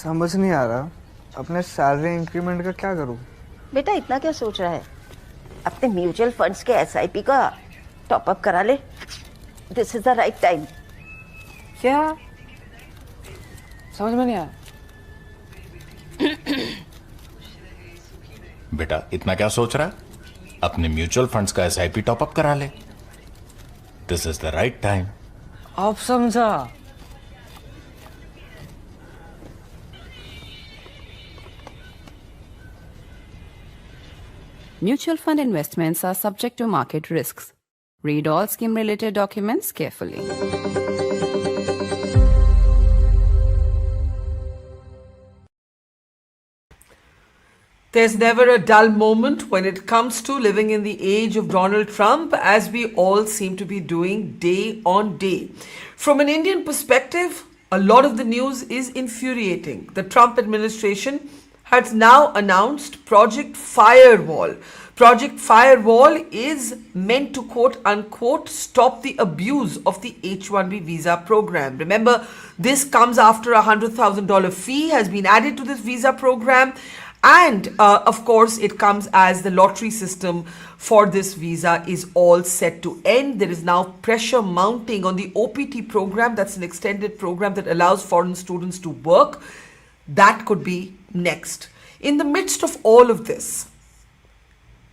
समझ नहीं आ रहा अपने सैलरी इंक्रीमेंट का क्या करूं। बेटा इतना क्या सोच रहा है, अपने म्यूचुअल फंड्स के एसआईपी का टॉप अप करा ले। This is the right time. क्या समझ में नहीं आया। बेटा इतना क्या सोच रहा है, अपने म्यूचुअल फंड्स का एसआईपी टॉप अप करा ले। This is the right time. आप समझा। Mutual fund investments are subject to market risks. Read all scheme-related documents carefully. There's never a dull moment when it comes to living in the age of Donald Trump, as we all seem to be doing day on day. From an Indian perspective, a lot of the news is infuriating. The Trump administration has now announced Project Firewall. Project Firewall is meant to quote unquote stop the abuse of the H-1B visa program. Remember, this comes after a $100,000 fee has been added to this visa program. And of course, it comes as the lottery system for this visa is all set to end. There is now pressure mounting on the OPT program. That's an extended program that allows foreign students to work. That could be next. In the midst of all of this,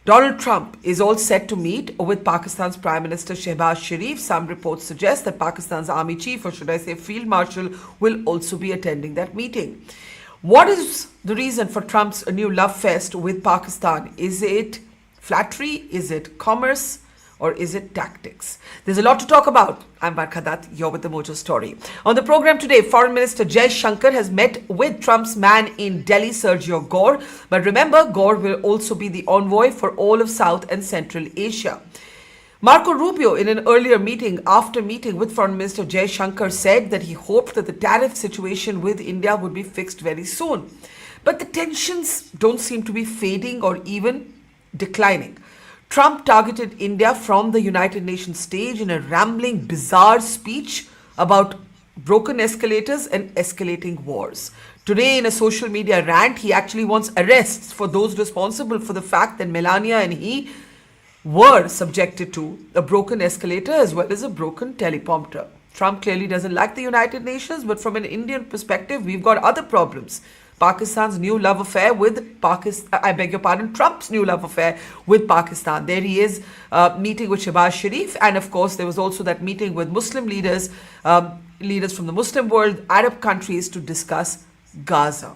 Donald Trump is all set to meet with Pakistan's Prime Minister Shehbaz Sharif. Some reports suggest that Pakistan's army chief, or should I say field marshal, will also be attending that meeting. What is the reason for Trump's new love fest with Pakistan? Is it flattery? Is it commerce? Or is it tactics? There's a lot to talk about. I'm Barkha Dutt. You're with the Mojo story. On the program today, Foreign Minister Jai Shankar has met with Trump's man in Delhi, Sergio Gore. But remember, Gore will also be the envoy for all of South and Central Asia. Marco Rubio, in an earlier meeting, after meeting with Foreign Minister Jai Shankar, said that he hoped that the tariff situation with India would be fixed very soon. But the tensions don't seem to be fading or even declining. Trump targeted India from the United Nations stage in a rambling, bizarre speech about broken escalators and escalating wars. Today, in a social media rant, he actually wants arrests for those responsible for the fact that Melania and he were subjected to a broken escalator as well as a broken teleprompter. Trump clearly doesn't like the United Nations, but from an Indian perspective, we've got other problems. Pakistan's new love affair with Trump's new love affair with Pakistan. There he is meeting with Shehbaz Sharif. And of course, there was also that meeting with Muslim leaders, leaders from the Muslim world, Arab countries to discuss Gaza.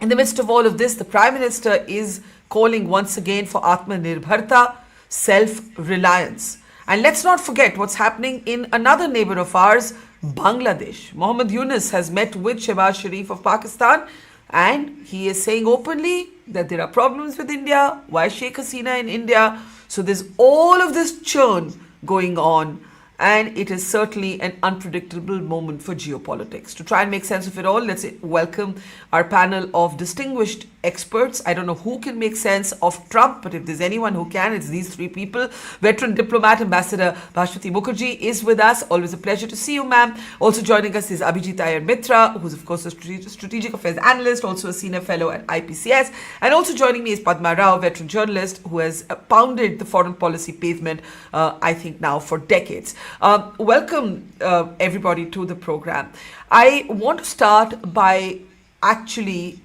In the midst of all of this, the Prime Minister is calling once again for Atmanirbharta, self-reliance. And let's not forget what's happening in another neighbor of ours, Bangladesh. Mohammed Yunus has met with Shehbaz Sharif of Pakistan, and he is saying openly that there are problems with India. Why Sheikh Hasina in India? So there's all of this churn going on, and it is certainly an unpredictable moment for geopolitics. To try and make sense of it all, let's welcome our panel of distinguished experts. I don't know who can make sense of Trump, but if there's anyone who can, it's these three people. Veteran diplomat Ambassador Bhashwati Mukherjee is with us. Always a pleasure to see you, ma'am. Also joining us is Abhijit Iyer Mitra, who's of course a strategic affairs analyst, also a senior fellow at IPCS. And also joining me is Padma Rao, veteran journalist who has pounded the foreign policy pavement, I think now for decades. Welcome everybody to the program. I want to start by actually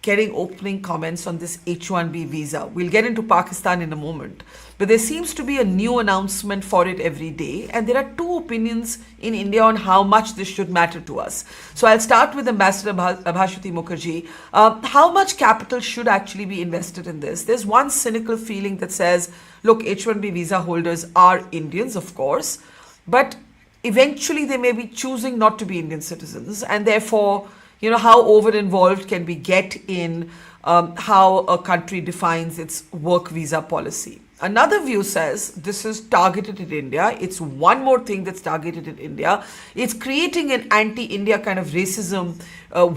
getting opening comments on this H-1B visa. We'll get into Pakistan in a moment, but there seems to be a new announcement for it every day, and there are two opinions in India on how much this should matter to us. So I'll start with Ambassador Bhashwati Mukherjee. How much capital should actually be invested in this? There's one cynical feeling that says, look, H-1B visa holders are Indians, of course, but eventually they may be choosing not to be Indian citizens, and therefore, you know, how over-involved can we get in how a country defines its work visa policy? Another view says this is targeted at India. It's one more thing that's targeted at India. It's creating an anti-India kind of racism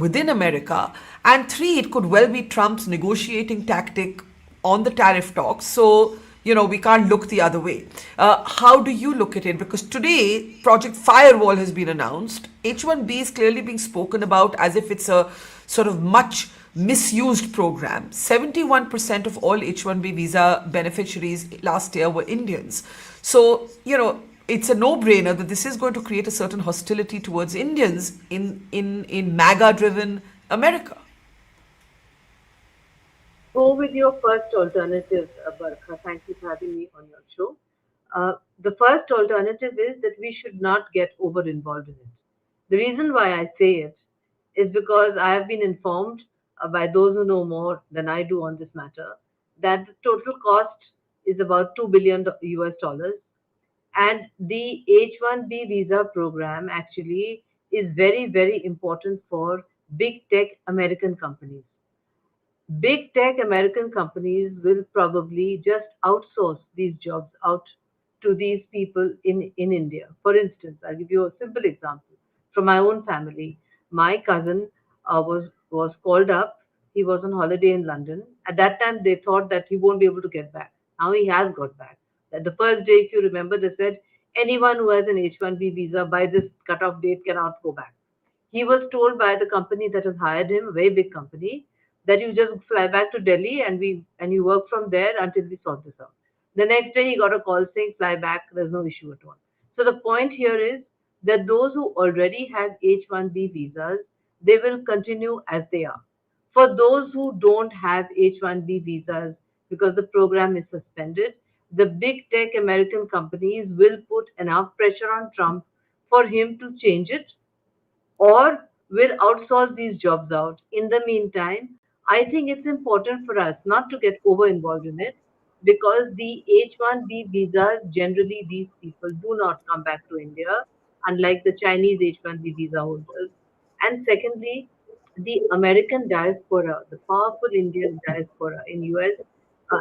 within America. And three, it could well be Trump's negotiating tactic on the tariff talks. So we can't look the other way. How do you look at it? Because today, Project Firewall has been announced. H-1B is clearly being spoken about as if it's a sort of much misused program. 71% of all H-1B visa beneficiaries last year were Indians. So, it's a no-brainer that this is going to create a certain hostility towards Indians in MAGA-driven America. Go with your first alternative, Barkha. Thank you for having me on your show. The first alternative is that we should not get over-involved in it. The reason why I say it is because I have been informed by those who know more than I do on this matter that the total cost is about $2 billion US dollars. And the H-1B visa program actually is very, very important for big tech American companies. Big tech American companies will probably just outsource these jobs out to these people in India. For instance, I'll give you a simple example from my own family. My cousin was called up. He was on holiday in London. At that time, they thought that he won't be able to get back. Now he has got back. That the first day, if you remember, they said anyone who has an H-1B visa by this cutoff date cannot go back. He was told by the company that has hired him, a very big company, that you just fly back to Delhi and you work from there until we sort this out. The next day he got a call saying fly back, there's no issue at all. So the point here is that those who already have H-1B visas, they will continue as they are. For those who don't have H-1B visas because the program is suspended, the big tech American companies will put enough pressure on Trump for him to change it or will outsource these jobs out. In the meantime, I think it's important for us not to get over involved in it because the H-1B visas, generally these people do not come back to India, unlike the Chinese H-1B visa holders. And secondly, the American diaspora, the powerful Indian diaspora in US,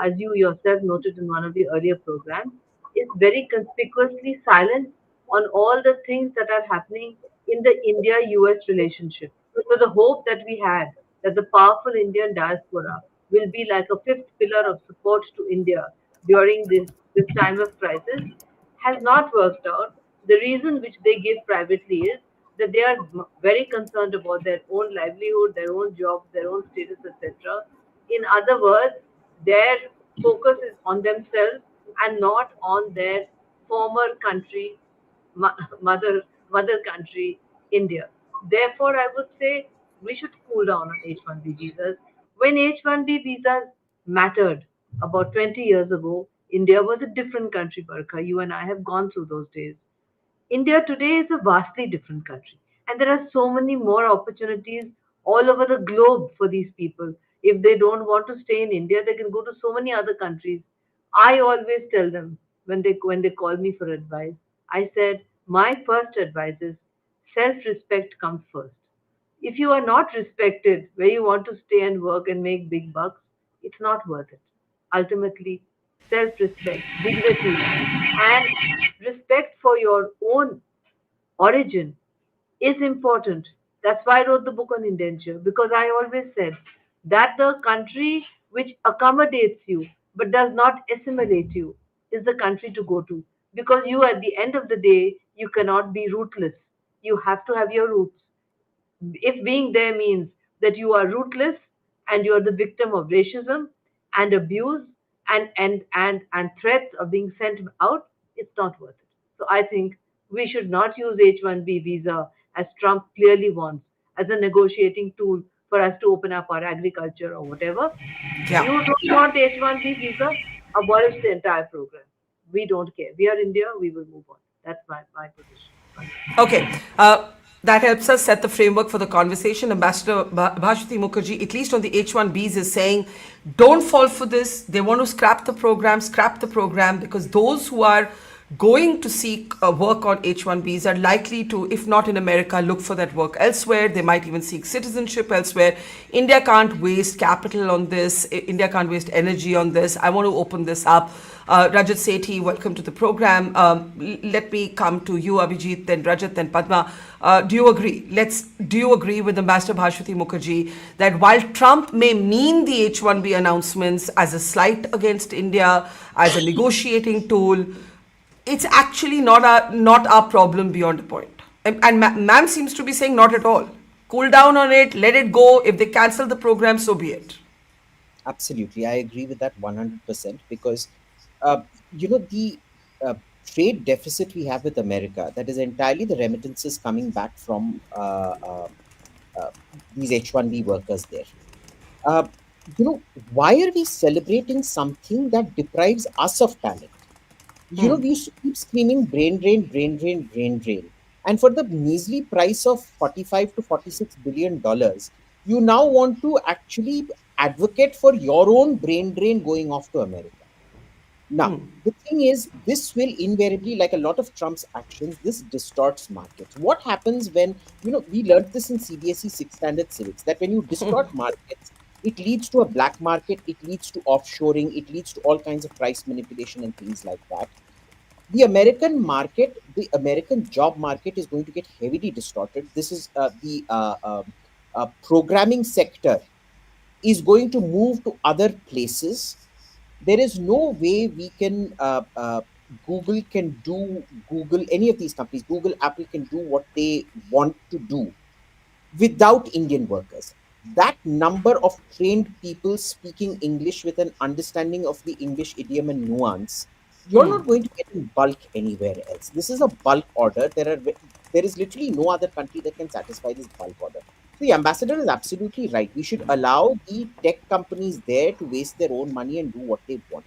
as you yourself noted in one of the earlier programs, is very conspicuously silent on all the things that are happening in the India-US relationship. So the hope that we had that the powerful Indian diaspora will be like a fifth pillar of support to India during this time of crisis has not worked out. The reason which they give privately is that they are very concerned about their own livelihood, their own jobs, their own status, etc. In other words, their focus is on themselves and not on their former country, mother country, India. Therefore, I would say we should cool down on H-1B visas. When H-1B visas mattered about 20 years ago, India was a different country, Barkha. You and I have gone through those days. India today is a vastly different country. And there are so many more opportunities all over the globe for these people. If they don't want to stay in India, they can go to so many other countries. I always tell them when they call me for advice, I said, my first advice is self-respect comes first. If you are not respected where you want to stay and work and make big bucks, it's not worth it. Ultimately, self-respect, dignity, and respect for your own origin is important. That's why I wrote the book on indenture, because I always said that the country which accommodates you but does not assimilate you is the country to go to. Because you, at the end of the day, you cannot be rootless. You have to have your roots. If being there means that you are rootless and you are the victim of racism and abuse and threats of being sent out, it's not worth it. So I think we should not use H-1B visa as Trump clearly wants as a negotiating tool for us to open up our agriculture or whatever. Yeah. You don't want H-1B visa, abolish the entire program. We don't care. We are India, we will move on. That's my position. Okay. That helps us set the framework for the conversation. Ambassador Bhashwati Mukherjee, at least on the H-1Bs, is saying, don't fall for this. They want to scrap the program, because those who are going to seek work on H-1Bs are likely to, if not in America, look for that work elsewhere. They might even seek citizenship elsewhere. India can't waste capital on this. India can't waste energy on this. I want to open this up. Rajat Sethi, welcome to the program. Let me come to you, Abhijit, then Rajat, then Padma. Do you agree? Do you agree with Ambassador Bhashwati Mukherjee that while Trump may mean the H-1B announcements as a slight against India, as a negotiating tool, it's actually not our problem beyond a point. And ma'am seems to be saying not at all. Cool down on it, let it go. If they cancel the program, so be it. Absolutely, I agree with that 100% because the uh, trade deficit we have with America, that is entirely the remittances coming back from uh, these H-1B workers there. Uh, why are we celebrating something that deprives us of talent? We used to keep screaming brain drain, brain drain, brain drain. And for the measly price of 45 to 46 billion dollars, you now want to actually advocate for your own brain drain going off to America. Now, the thing is, this will invariably, like a lot of Trump's actions, this distorts markets. What happens when, we learned this in CBSE 6 Standard Civics, that when you distort markets, it leads to a black market, it leads to offshoring, it leads to all kinds of price manipulation and things like that. The American market, the American job market is going to get heavily distorted. This is the programming sector is going to move to other places. There is no way we can Google can do any of these companies, Google, Apple can do what they want to do without Indian workers. That number of trained people speaking English with an understanding of the English idiom and nuance, you're not going to get in bulk anywhere else. This is a bulk order. There is literally no other country that can satisfy this bulk order. So the ambassador is absolutely right. We should allow the tech companies there to waste their own money and do what they want.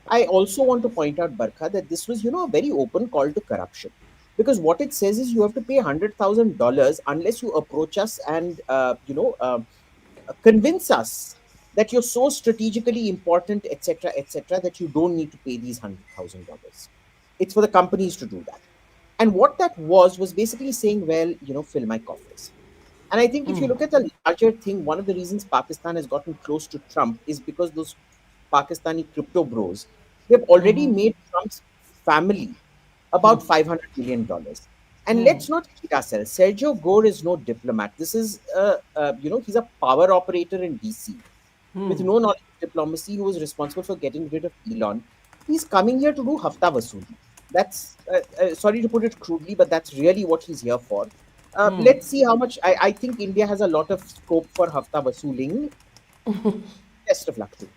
I also want to point out, Barkha, that this was, a very open call to corruption. Because what it says is you have to pay $100,000 unless you approach us and, convince us that you're so strategically important, etc., that you don't need to pay these $100,000. It's for the companies to do that. And what that was basically saying, well, fill my coffers. And I think if you look at the larger thing, one of the reasons Pakistan has gotten close to Trump is because those Pakistani crypto bros, they've already made Trump's family about $500 million. And let's not kid ourselves. Sergio Gore is no diplomat. This is, he's a power operator in DC with no knowledge of diplomacy, who was responsible for getting rid of Elon. He's coming here to do hafta vasuli. That's, sorry to put it crudely, but that's really what he's here for. Let's see how much. I think India has a lot of scope for hafta vasooling. Best of luck to you.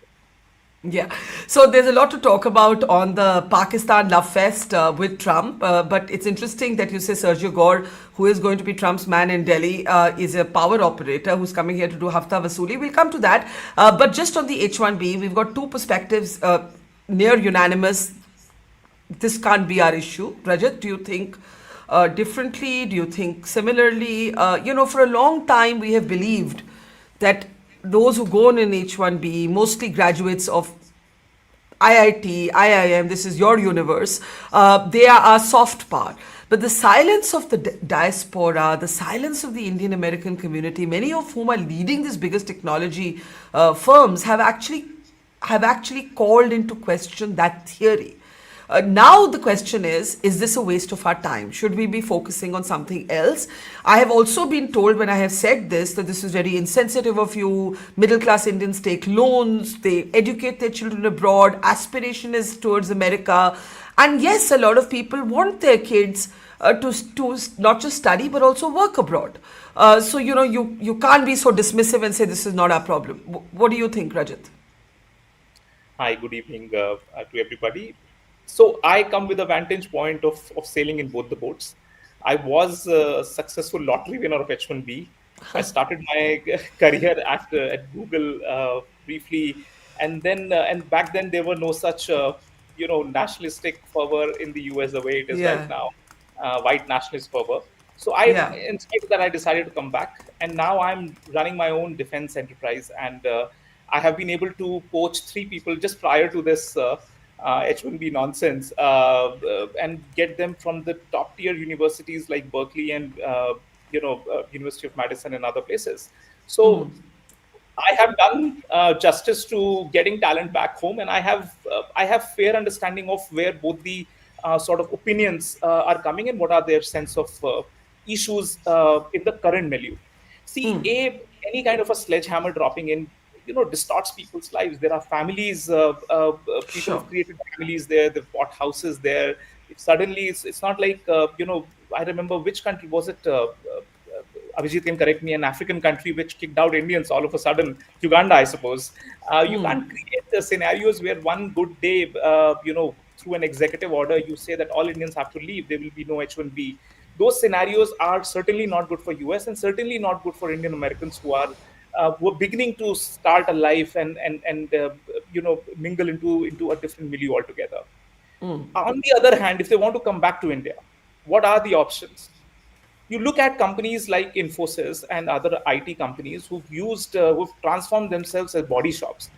Yeah, so there's a lot to talk about on the Pakistan Love Fest with Trump, but it's interesting that you say Sergio Gore, who is going to be Trump's man in Delhi, is a power operator who's coming here to do hafta vasuli. We'll come to that, but just on the H-1B, we've got two perspectives, near unanimous. This can't be our issue. Rajat, do you think differently? Do you think similarly? For a long time, we have believed that those who go on an H-1B, mostly graduates of IIT, IIM, this is your universe, they are a soft power. But the silence of the diaspora, the silence of the Indian American community, many of whom are leading these biggest technology firms, have actually called into question that theory. Now the question is this a waste of our time? Should we be focusing on something else? I have also been told when I have said this, that this is very insensitive of you. Middle class Indians take loans, they educate their children abroad, aspiration is towards America. And yes, a lot of people want their kids to not just study, but also work abroad. So, you can't be so dismissive and say this is not our problem. What do you think, Rajat? Hi, good evening to everybody. So I come with a vantage point of sailing in both the boats. I was a successful lottery winner of H-1B. I started my career at Google briefly, and back then there were no such nationalistic fervor in the US the way it is right now, white nationalist fervor. So in spite of that, I decided to come back, and now I'm running my own defense enterprise, and I have been able to poach 3 people just prior to this H1B nonsense, and get them from the top tier universities like Berkeley and University of Madison and other places. So I have done justice to getting talent back home, and I have fair understanding of where both the sort of opinions are coming and what are their sense of issues in the current milieu. See, any kind of a sledgehammer dropping in, distorts people's lives. There are families, people have created families there. They've bought houses there. Suddenly, it's not like I remember which country was it. Abhijit can correct me, an African country which kicked out Indians all of a sudden, Uganda, I suppose. You can't create the scenarios where one good day, through an executive order, you say that all Indians have to leave. There will be no H1B. Those scenarios are certainly not good for US and certainly not good for Indian Americans who are beginning to start a life and mingle into a different milieu altogether. On the other hand, if they want to come back to India, what are the options? You look at companies like Infosys and other IT companies who've transformed themselves as body shops.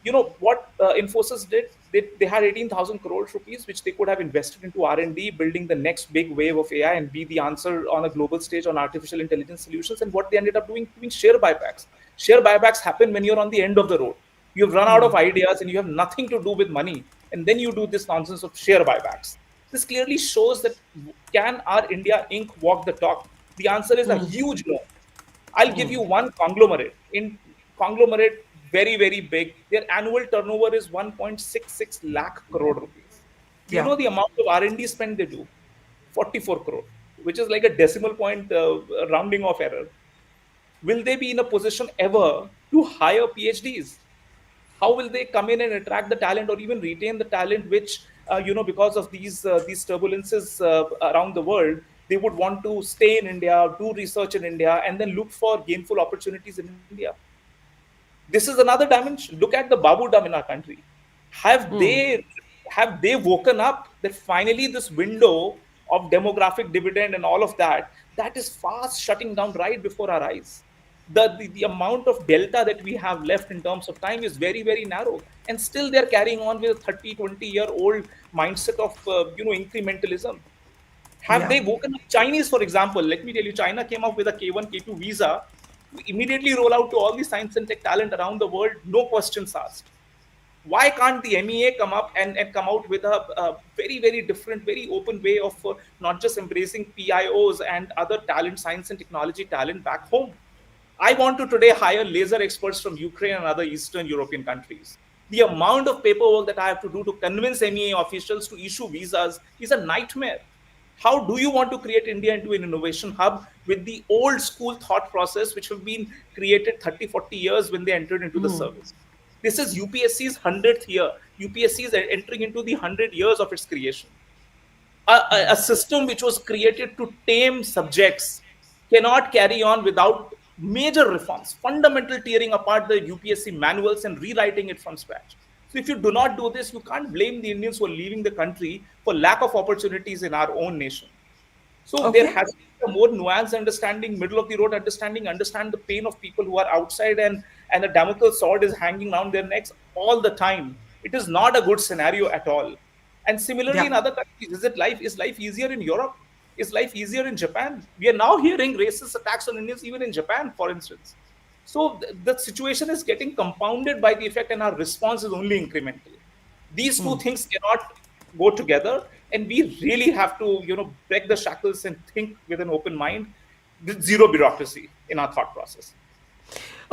You know what Infosys did? They had 18,000 crores rupees, which they could have invested into R&D, building the next big wave of AI and be the answer on a global stage on artificial intelligence solutions. And what they ended up doing share buybacks. Share buybacks happen when you're on the end of the road. You've run out of ideas and you have nothing to do with money. And then you do this nonsense of share buybacks. This clearly shows that can our India Inc. walk the talk? The answer is a huge no. I'll give you one conglomerate. In conglomerate, very, very big. Their annual turnover is 1.66 lakh crore rupees. Do you know the amount of R&D spend they do? 44 crore, which is like a decimal point rounding off error. Will they be in a position ever to hire PhDs? How will they come in and attract the talent or even retain the talent, which, because of these turbulences around the world, they would want to stay in India, do research in India, and then look for gainful opportunities in India? This is another dimension. Look at the Babu Dam in our country. Have they woken up that finally this window of demographic dividend and all of that is fast shutting down right before our eyes? The amount of delta that we have left in terms of time is very, very narrow. And still they're carrying on with a 30, 20-year-old mindset of, incrementalism. Have they woken up? Chinese, for example, let me tell you, China came up with a K1, K2 visa to immediately roll out to all the science and tech talent around the world, no questions asked. Why can't the MEA come up and come out with a very, very different, very open way of not just embracing PIOs and other talent, science and technology talent back home? I want to today hire laser experts from Ukraine and other Eastern European countries. The amount of paperwork that I have to do to convince MEA officials to issue visas is a nightmare. How do you want to create India into an innovation hub with the old school thought process, which have been created 30, 40 years when they entered into the service? This is UPSC's 100th year. UPSC is entering into the 100 years of its creation. A system which was created to tame subjects cannot carry on without major reforms, fundamental tearing apart the UPSC manuals and rewriting it from scratch. So if you do not do this, you can't blame the Indians who are leaving the country for lack of opportunities in our own nation. So there has to be a more nuanced understanding, middle of the road understand the pain of people who are outside and a Damocles sword is hanging around their necks all the time. It is not a good scenario at all. And similarly in other countries, is life easier in Europe? Is life easier in Japan? We are now hearing racist attacks on Indians even in Japan, for instance. So the situation is getting compounded by the effect and our response is only incremental. These two things cannot go together, and we really have to, break the shackles and think with an open mind with zero bureaucracy in our thought process.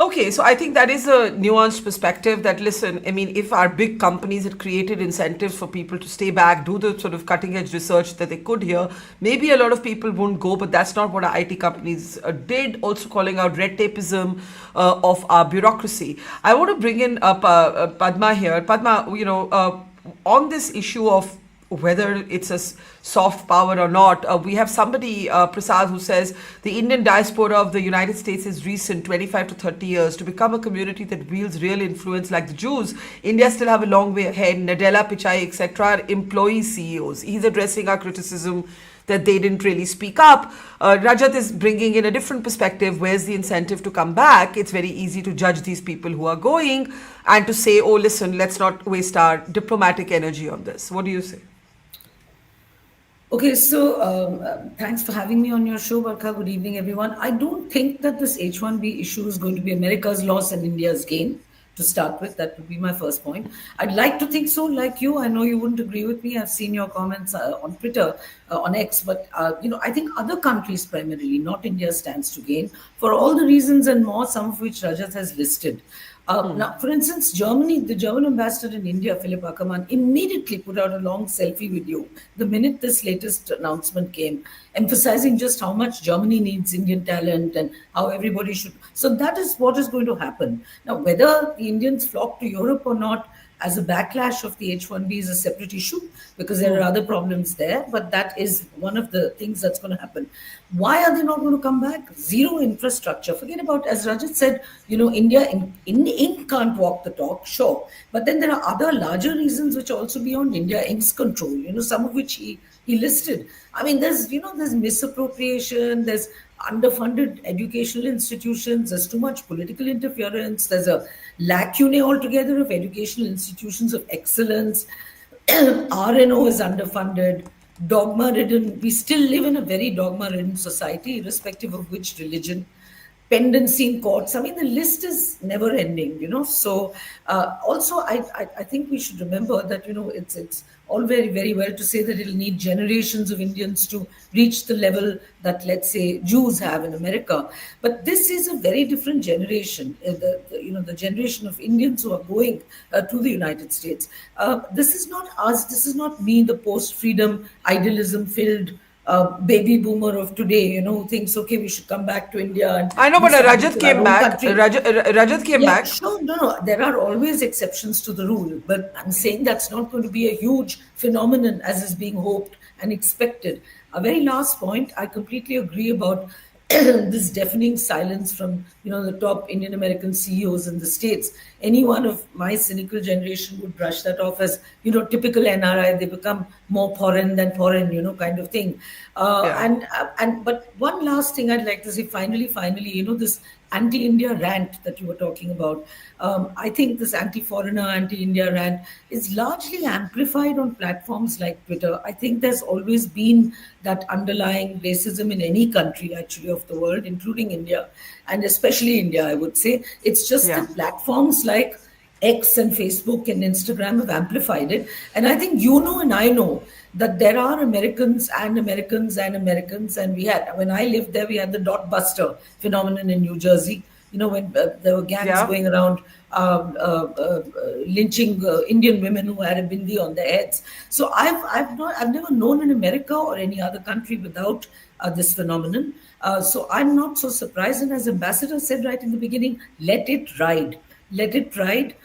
Okay, so I think that is a nuanced perspective that, listen, I mean, if our big companies had created incentives for people to stay back, do the sort of cutting edge research that they could here, maybe a lot of people won't go, but that's not what our IT companies did, also calling out red tapeism of our bureaucracy. I want to bring in Padma here. Padma, on this issue of whether it's a soft power or not, we have somebody, Prasad, who says the Indian diaspora of the United States is recent, 25 to 30 years. To become a community that wields real influence like the Jews, India still have a long way ahead. Nadella, Pichai, etc. are employee CEOs. He's addressing our criticism that they didn't really speak up. Rajat is bringing in a different perspective. Where's the incentive to come back? It's very easy to judge these people who are going and to say, oh, listen, let's not waste our diplomatic energy on this. What do you say? Okay, so thanks for having me on your show, Barkha. Good evening, everyone. I don't think that this H-1B issue is going to be America's loss and India's gain. To start with, that would be my first point. I'd like to think so, like you. I know you wouldn't agree with me. I've seen your comments on Twitter, on X, but I think other countries primarily, not India, stands to gain for all the reasons and more, some of which Rajat has listed. Now, for instance, Germany, the German ambassador in India, Philipp Ackermann, immediately put out a long selfie video the minute this latest announcement came, emphasizing just how much Germany needs Indian talent and how everybody should. So that is what is going to happen. Now, whether the Indians flock to Europe or not, as a backlash of the H-1B is a separate issue because there are other problems there, but that is one of the things that's going to happen. Why are they not going to come back? Zero infrastructure. Forget about, as Rajat said, India in can't walk the talk, sure. But then there are other larger reasons which are also beyond India Inc.'s control, some of which he listed. I mean, there's misappropriation, there's underfunded educational institutions, there's too much political interference, there's a lacunae altogether of educational institutions of excellence. RNO is underfunded, dogma-ridden. We still live in a very dogma-ridden society, irrespective of which religion. Pendency in courts. I mean, the list is never ending, So also, I think we should remember that, it's all very, very well to say that it'll need generations of Indians to reach the level that, let's say, Jews have in America. But this is a very different generation, the generation of Indians who are going to the United States. This is not us. This is not me, the post-freedom, idealism-filled baby boomer of today, who thinks, okay, we should come back to India. And I know, but Rajat came back. Rajat came back. Sure, no. There are always exceptions to the rule, but I'm saying that's not going to be a huge phenomenon as is being hoped and expected. A very last point, I completely agree about this deafening silence from the top Indian American CEOs in the States. Any one of my cynical generation would brush that off as typical NRI. They become more foreign than foreign, kind of thing. But one last thing I'd like to say, finally, this anti-India rant that you were talking about. I think this anti-foreigner, anti-India rant is largely amplified on platforms like Twitter. I think there's always been that underlying racism in any country, actually, of the world, including India, and especially India, I would say. It's just that platforms like X and Facebook and Instagram have amplified it. And I think and I know that there are Americans and Americans and Americans. And when I lived there, we had the dot buster phenomenon in New Jersey, when there were gangs going around lynching Indian women who had a bindi on their heads. So I've never known in America or any other country without this phenomenon. So I'm not so surprised. And as Ambassador said right in the beginning, let it ride. Let it ride.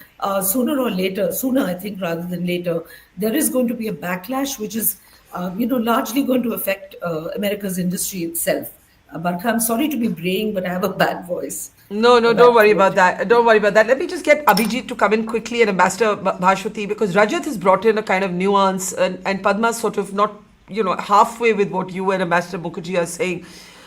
Sooner or later, sooner I think rather than later, there is going to be a backlash which is, largely going to affect America's industry itself. Barkha, I'm sorry to be braying, but I have a bad voice. No, don't worry about that. Don't worry about that. Let me just get Abhijit to come in quickly and Ambassador Bhashwati, because Rajat has brought in a kind of nuance and Padma's sort of not, halfway with what you and Ambassador Mukherjee are saying.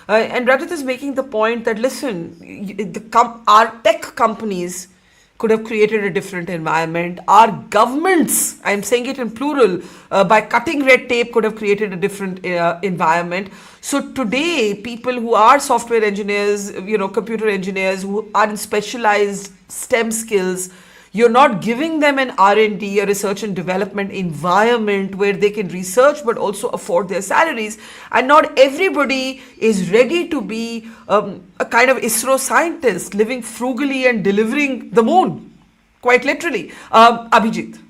And Rajat is making the point that, listen, our tech companies could have created a different environment. Our governments, I'm saying it in plural, by cutting red tape could have created a different environment. So today, people who are software engineers, computer engineers, who are in specialized STEM skills, you're not giving them an R&D, a research and development environment where they can research but also afford their salaries. And not everybody is ready to be a kind of ISRO scientist living frugally and delivering the moon, quite literally. Abhijit.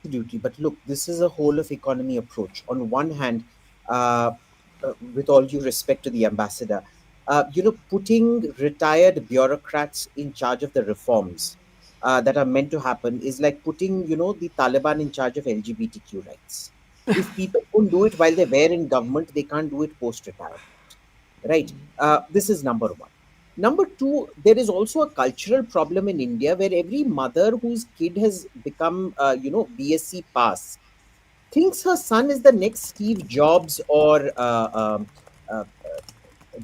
Absolutely. But look, this is a whole of economy approach. On one hand, with all due respect to the ambassador, putting retired bureaucrats in charge of the reforms that are meant to happen is like putting, the Taliban in charge of LGBTQ rights. If people don't do it while they were in government, they can't do it post-retirement, right? This is number one. Number two, there is also a cultural problem in India where every mother whose kid has become, BSc pass thinks her son is the next Steve Jobs or uh,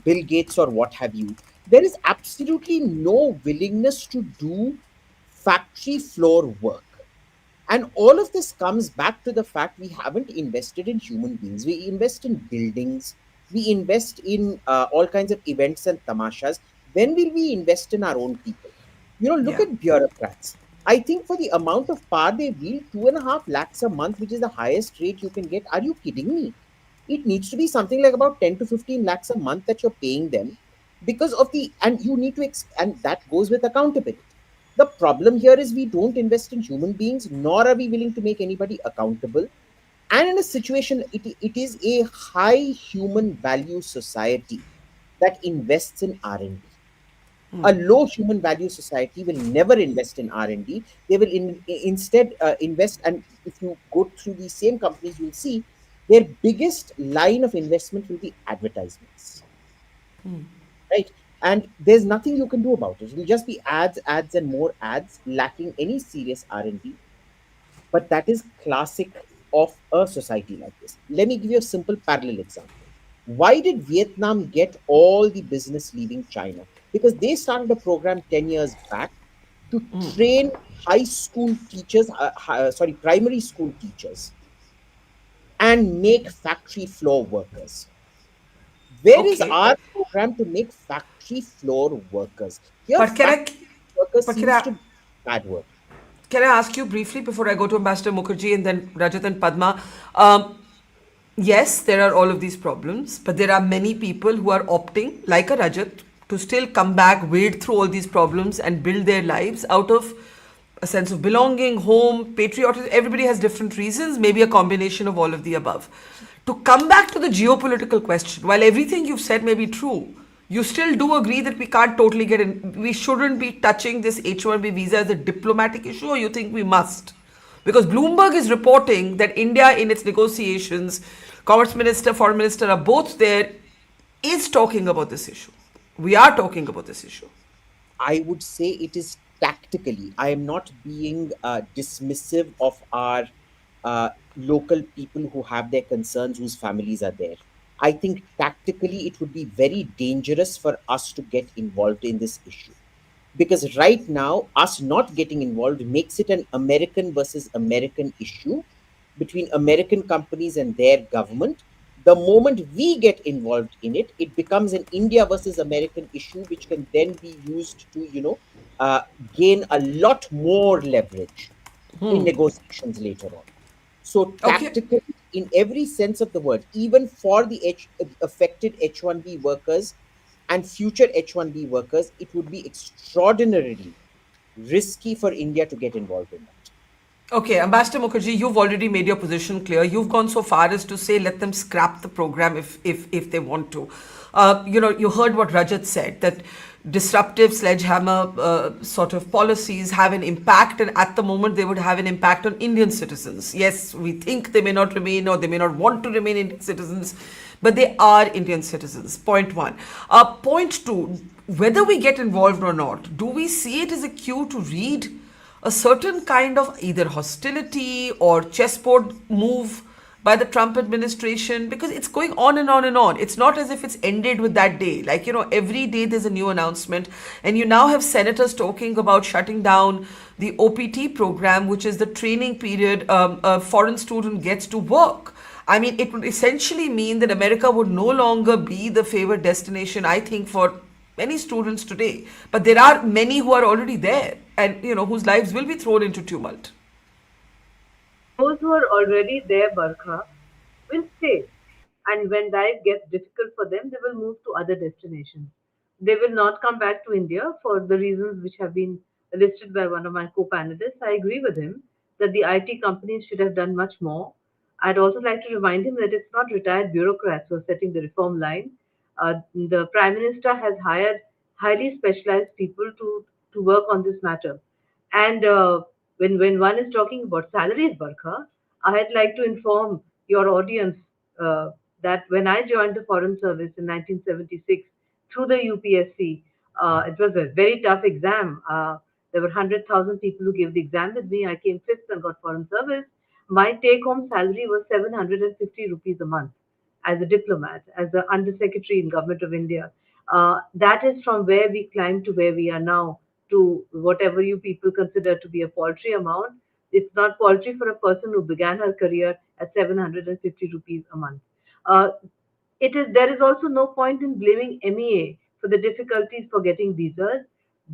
Bill Gates or what have you, there is absolutely no willingness to do factory floor work. And all of this comes back to the fact we haven't invested in human beings. We invest in buildings, we invest in all kinds of events and tamashas. When will we invest in our own people? Look Yeah. at bureaucrats. I think for the amount of power they wield, 2.5 lakhs a month, which is the highest rate you can get. Are you kidding me? It needs to be something like about 10 to 15 lakhs a month that you're paying them because of the, and you need to, and that goes with accountability. The problem here is we don't invest in human beings, nor are we willing to make anybody accountable. And in a situation, it is a high human value society that invests in R&D. A low human value society will never invest in R&D. They will instead invest, and if you go through these same companies, you'll see their biggest line of investment will be advertisements, right? And there's nothing you can do about it. It will just be ads, ads, and more ads, lacking any serious R&D. But that is classic of a society like this. Let me give you a simple parallel example. Why did Vietnam get all the business leaving China? Because they started a program 10 years back to train high school teachers, primary school teachers, and make factory floor workers. Where is Okay. our program to make factory floor workers? Here, But can I, factory workers but can seems I, to be a bad word. can I ask you briefly before I go to Ambassador Mukherjee and then Rajat and Padma? Yes, there are all of these problems, but there are many people who are opting, like a Rajat, to still come back, wade through all these problems and build their lives out of a sense of belonging, home, patriotism. Everybody has different reasons, maybe a combination of all of the above. To come back to the geopolitical question, while everything you've said may be true, you still do agree that we can't totally get in, we shouldn't be touching this H1B visa as a diplomatic issue, or you think we must? Because Bloomberg is reporting that India, in its negotiations, Commerce Minister, Foreign Minister are both there, is talking about this issue. We are talking about this issue. I would say it is tactically. I am not being dismissive of our local people who have their concerns, whose families are there. I think tactically it would be very dangerous for us to get involved in this issue. Because right now, us not getting involved makes it an American versus American issue between American companies and their government. The moment we get involved in it, it becomes an India versus American issue, which can then be used to, gain a lot more leverage in negotiations later on. So, Okay. tactically, in every sense of the word, even for the affected H1B workers and future H1B workers, it would be extraordinarily risky for India to get involved in that. Okay, Ambassador Mukherjee, you've already made your position clear. You've gone so far as to say let them scrap the program if they want to. You heard what Rajat said, that disruptive sledgehammer sort of policies have an impact, and at the moment they would have an impact on Indian citizens. Yes, we think they may not remain or they may not want to remain Indian citizens, but they are Indian citizens. Point one. Point two, whether we get involved or not, do we see it as a cue to read a certain kind of either hostility or chessboard move by the Trump administration? Because it's going on and on and on. It's not as if it's ended with that day. Like, every day there's a new announcement, and you now have senators talking about shutting down the OPT program, which is the training period a foreign student gets to work. I mean, it would essentially mean that America would no longer be the favored destination, I think, for many students today. But there are many who are already there and, whose lives will be thrown into tumult. Those who are already there, Barkha, will stay. And when life gets difficult for them, they will move to other destinations. They will not come back to India for the reasons which have been listed by one of my co panelists. I agree with him that the IT companies should have done much more. I'd also like to remind him that it's not retired bureaucrats who are setting the reform line. The Prime Minister has hired highly specialized people to work on this matter. And when one is talking about salaries, Barkha, I'd like to inform your audience that when I joined the Foreign Service in 1976 through the UPSC, it was a very tough exam. There were 100,000 people who gave the exam with me. I came fifth and got Foreign Service. my take-home salary was 750 rupees a month as a diplomat, as the undersecretary in Government of India. That is from where we climbed to where we are now, to whatever you people consider to be a paltry amount. It's not paltry for a person who began her career at 750 rupees a month. Uh, there is also no point in blaming MEA for the difficulties for getting visas.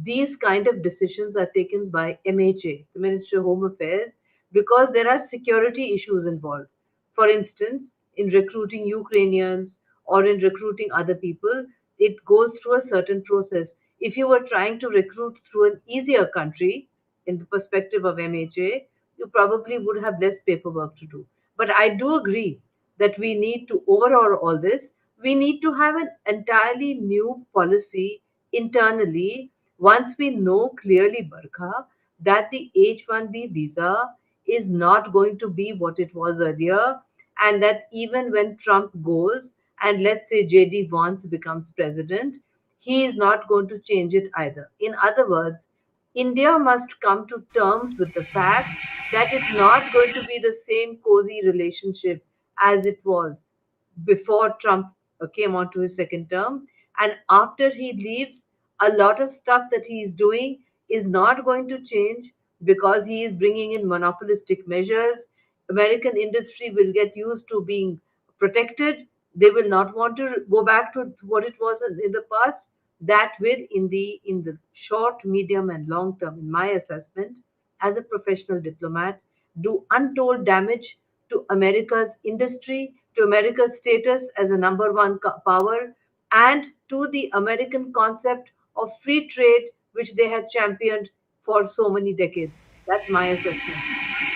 These kind of decisions are taken by MHA, the Ministry of Home Affairs, because there are security issues involved. For instance, in recruiting Ukrainians or in recruiting other people, it goes through a certain process. If you were trying to recruit through an easier country, in the perspective of MHA, you probably would have less paperwork to do. But I do agree that we need to overhaul all this. We need to have an entirely new policy internally once we know clearly, Barkha, that the H-1B visa is not going to be what it was earlier, and that even when Trump goes and let's say JD Vance becomes president, he is not going to change it either. In other words, India must come to terms with the fact that it's not going to be the same cozy relationship as it was before Trump came onto his second term. And after he leaves, a lot of stuff that he is doing is not going to change because he is bringing in monopolistic measures. American industry will get used to being protected. They will not want to go back to what it was in the past. That will, in the short, medium, and long term, in my assessment, as a professional diplomat, do untold damage to America's industry, to America's status as a number one power, and to the American concept of free trade, which they had championed for so many decades. That's my assessment.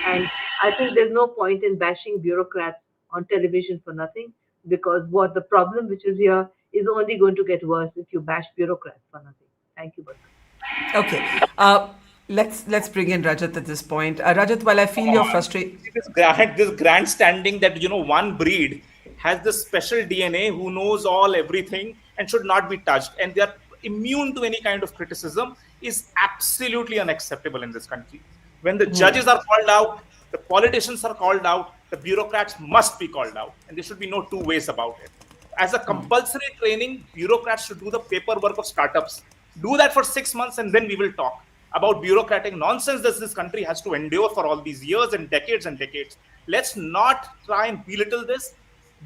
And I think there's no point in bashing bureaucrats on television for nothing, because what the problem which is here is only going to get worse if you bash bureaucrats for nothing. Thank you, Barkha. Okay. Let's bring in Rajat at this point. Rajat, while I feel your frustration, this grandstanding that one breed has this special DNA who knows everything and should not be touched, and they are immune to any kind of criticism, is absolutely unacceptable in this country. When the judges are called out, the politicians are called out, the bureaucrats must be called out, and there should be no two ways about it. As a compulsory training, bureaucrats should do the paperwork of startups. Do that for 6 months, and then we will talk about bureaucratic nonsense that this country has to endure for all these years and decades and decades. Let's not try and belittle this.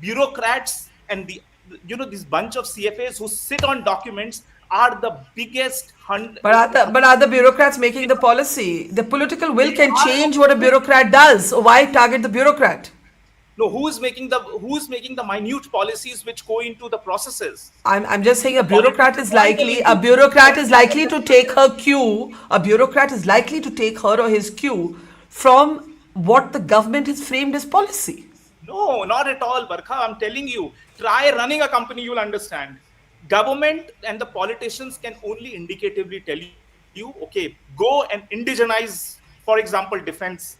Bureaucrats and this bunch of CFAs who sit on documents are the biggest But are the bureaucrats making the policy? The political will can change what a bureaucrat does. So why target the bureaucrat? No, who is making the minute policies which go into the processes? I'm just saying a bureaucrat is likely to take her cue. A bureaucrat is likely to take her or his cue from what the government has framed as policy. No, not at all, Barkha. I'm telling you, try running a company, you'll understand. Government and the politicians can only indicatively tell you, okay, go and indigenize, for example, defense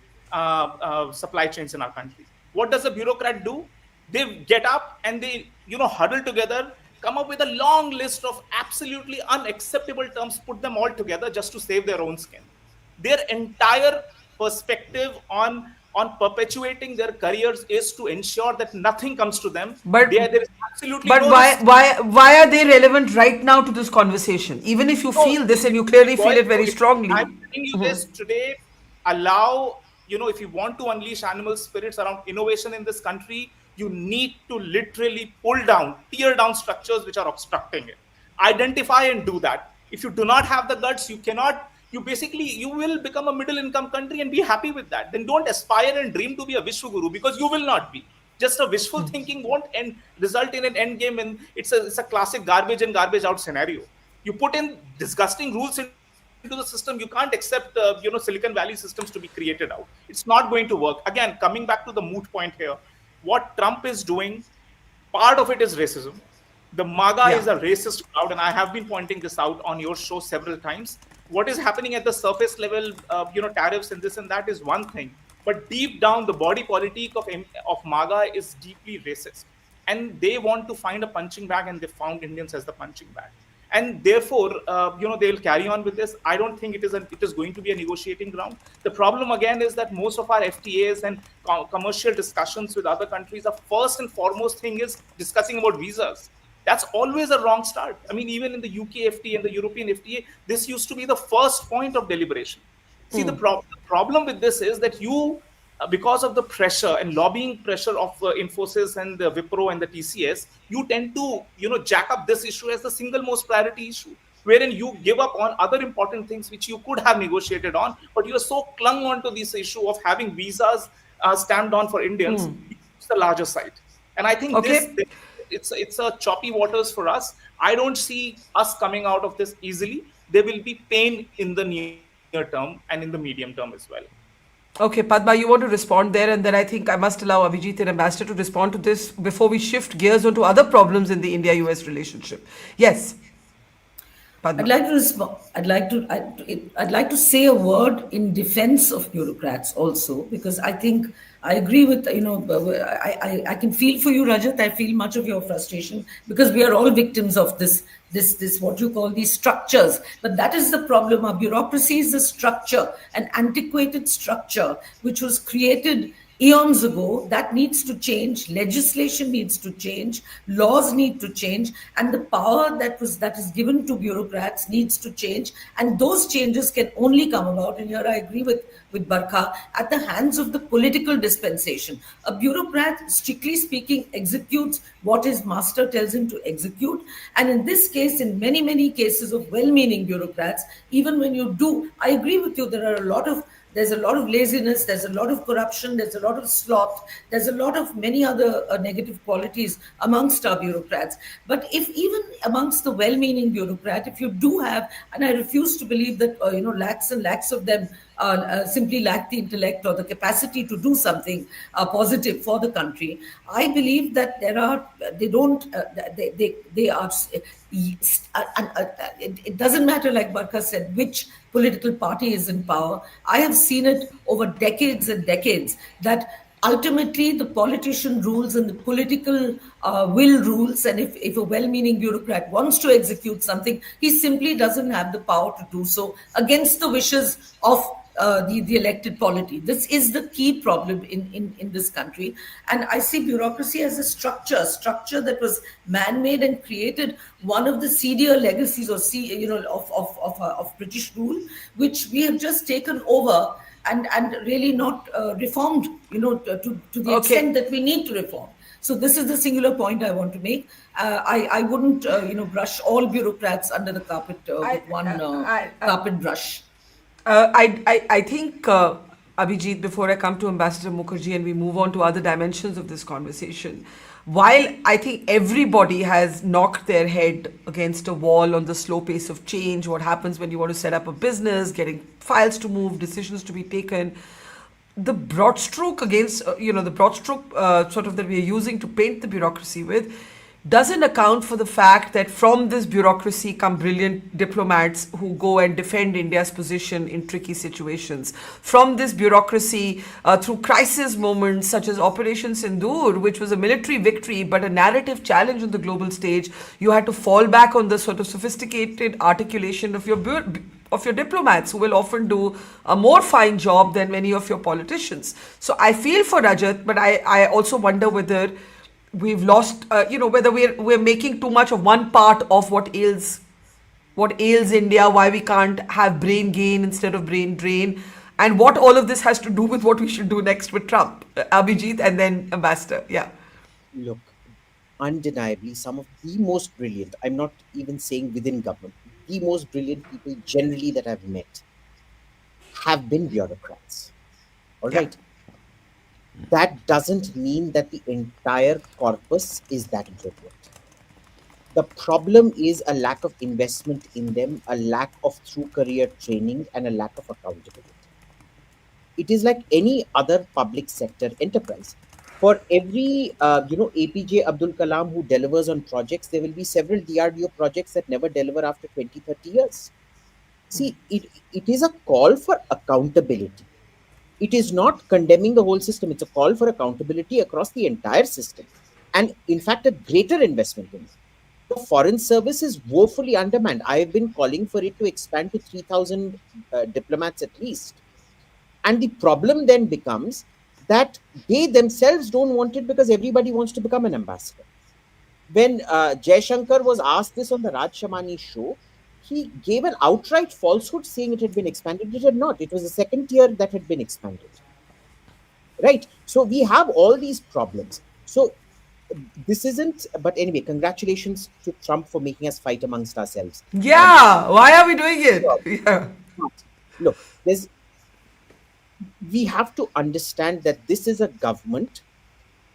supply chains in our country. What does a bureaucrat do? They get up and they, huddle together, come up with a long list of absolutely unacceptable terms, put them all together just to save their own skin. Their entire perspective on perpetuating their careers is to ensure that nothing comes to them. But there is absolutely why are they relevant right now to this conversation? Even if you feel this and you clearly feel it very strongly. I'm telling you this today. Allow, if you want to unleash animal spirits around innovation in this country, you need to literally tear down structures which are obstructing it. Identify and do that. If you do not have the guts, you will become a middle income country and be happy with that. Then don't aspire and dream to be a Vishwaguru, because you will not be. Just a wishful thinking won't result in an end game, and it's a classic garbage in, garbage out scenario. You put in disgusting rules into the system, you can't accept Silicon Valley systems to be created out. It's not going to work. Again, coming back to the moot point here, what Trump is doing, part of it is racism. The MAGA is a racist crowd, and I have been pointing this out on your show several times. What is happening at the surface level, tariffs and this and that is one thing, but deep down, the body politic of MAGA is deeply racist, and they want to find a punching bag, and they found Indians as the punching bag. and therefore, they'll carry on with this. I don't think it is going to be a negotiating ground. The problem again is that most of our FTAs and commercial discussions with other countries are first and foremost thing is discussing about visas. That's always a wrong start. I mean, even in the UK FTA and the European FTA, this used to be the first point of deliberation. See, the problem with this is that because of the pressure and lobbying pressure of Infosys and the Wipro and the TCS, you tend to, jack up this issue as the single most priority issue, wherein you give up on other important things which you could have negotiated on, but you are so clung on to this issue of having visas stamped on for Indians, it's the larger side. And I think it's a choppy waters for us. I don't see us coming out of this easily. There will be pain in the near term and in the medium term as well. Okay, Padma, you want to respond there, and then I think I must allow Abhijit and Ambassador to respond to this before we shift gears onto other problems in the India-US relationship. Yes. Padma. I'd like to respond. I'd like to say a word in defense of bureaucrats also, because I think I agree with, I can feel for you, Rajat. I feel much of your frustration because we are all victims of this what you call these structures. But that is the problem. Our bureaucracy is a structure, an antiquated structure which was created eons ago. That needs to change. Legislation needs to change. Laws need to change, and the power that is given to bureaucrats needs to change. And those changes can only come about, and here I agree with Barkha, at the hands of the political dispensation. A bureaucrat, strictly speaking, executes what his master tells him to execute. And in this case, in many, many cases of well-meaning bureaucrats, even when you do, I agree with you, there's a lot of laziness, there's a lot of corruption, there's a lot of sloth, there's a lot of many other negative qualities amongst our bureaucrats. But if even amongst the well-meaning bureaucrat, if you do have, and I refuse to believe that, lakhs and lakhs of them simply lack the intellect or the capacity to do something positive for the country, I believe that it doesn't matter, like Barkha said, which political party is in power. I have seen it over decades and decades that ultimately the politician rules and the political will rules, and if a well-meaning bureaucrat wants to execute something, he simply doesn't have the power to do so against the wishes of the elected polity. This is the key problem in this country. And I see bureaucracy as a structure that was man-made and created one of the seedier legacies of British rule, which we have just taken over and really not reformed, to the extent that we need to reform. So this is the singular point I want to make. I wouldn't, brush all bureaucrats under the carpet with one carpet brush. I think, Abhijit, before I come to Ambassador Mukherjee and we move on to other dimensions of this conversation, while I think everybody has knocked their head against a wall on the slow pace of change, what happens when you want to set up a business, getting files to move, decisions to be taken, the broad stroke against, sort of that we are using to paint the bureaucracy with, doesn't account for the fact that from this bureaucracy come brilliant diplomats who go and defend India's position in tricky situations. From this bureaucracy, through crisis moments such as Operation Sindoor, which was a military victory but a narrative challenge on the global stage, you had to fall back on the sort of sophisticated articulation of your diplomats, who will often do a more fine job than many of your politicians. So I feel for Rajat, but I also wonder whether we've lost, whether we're making too much of one part of what ails India, why we can't have brain gain instead of brain drain, and what all of this has to do with what we should do next with Trump. Abhijit and then Ambassador. Yeah. Look, undeniably, some of the most brilliant, I'm not even saying within government, the most brilliant people generally that I've met have been bureaucrats. All right. That doesn't mean that the entire corpus is that brilliant. The problem is a lack of investment in them, a lack of through career training, and a lack of accountability. It is like any other public sector enterprise. For every, APJ Abdul Kalam who delivers on projects, there will be several DRDO projects that never deliver after 20, 30 years. See, it is a call for accountability. It is not condemning the whole system. It's a call for accountability across the entire system. And in fact, a greater investment in it. The foreign service is woefully undermanned. I've been calling for it to expand to 3,000 diplomats at least. And the problem then becomes that they themselves don't want it because everybody wants to become an ambassador. When Jaishankar was asked this on the Raj Shamani show, he gave an outright falsehood saying it had been expanded. It had not. It was the second tier that had been expanded. Right? So we have all these problems. So this isn't, but anyway, congratulations to Trump for making us fight amongst ourselves. Yeah, why are we doing it? Yeah. Look, we have to understand that this is a government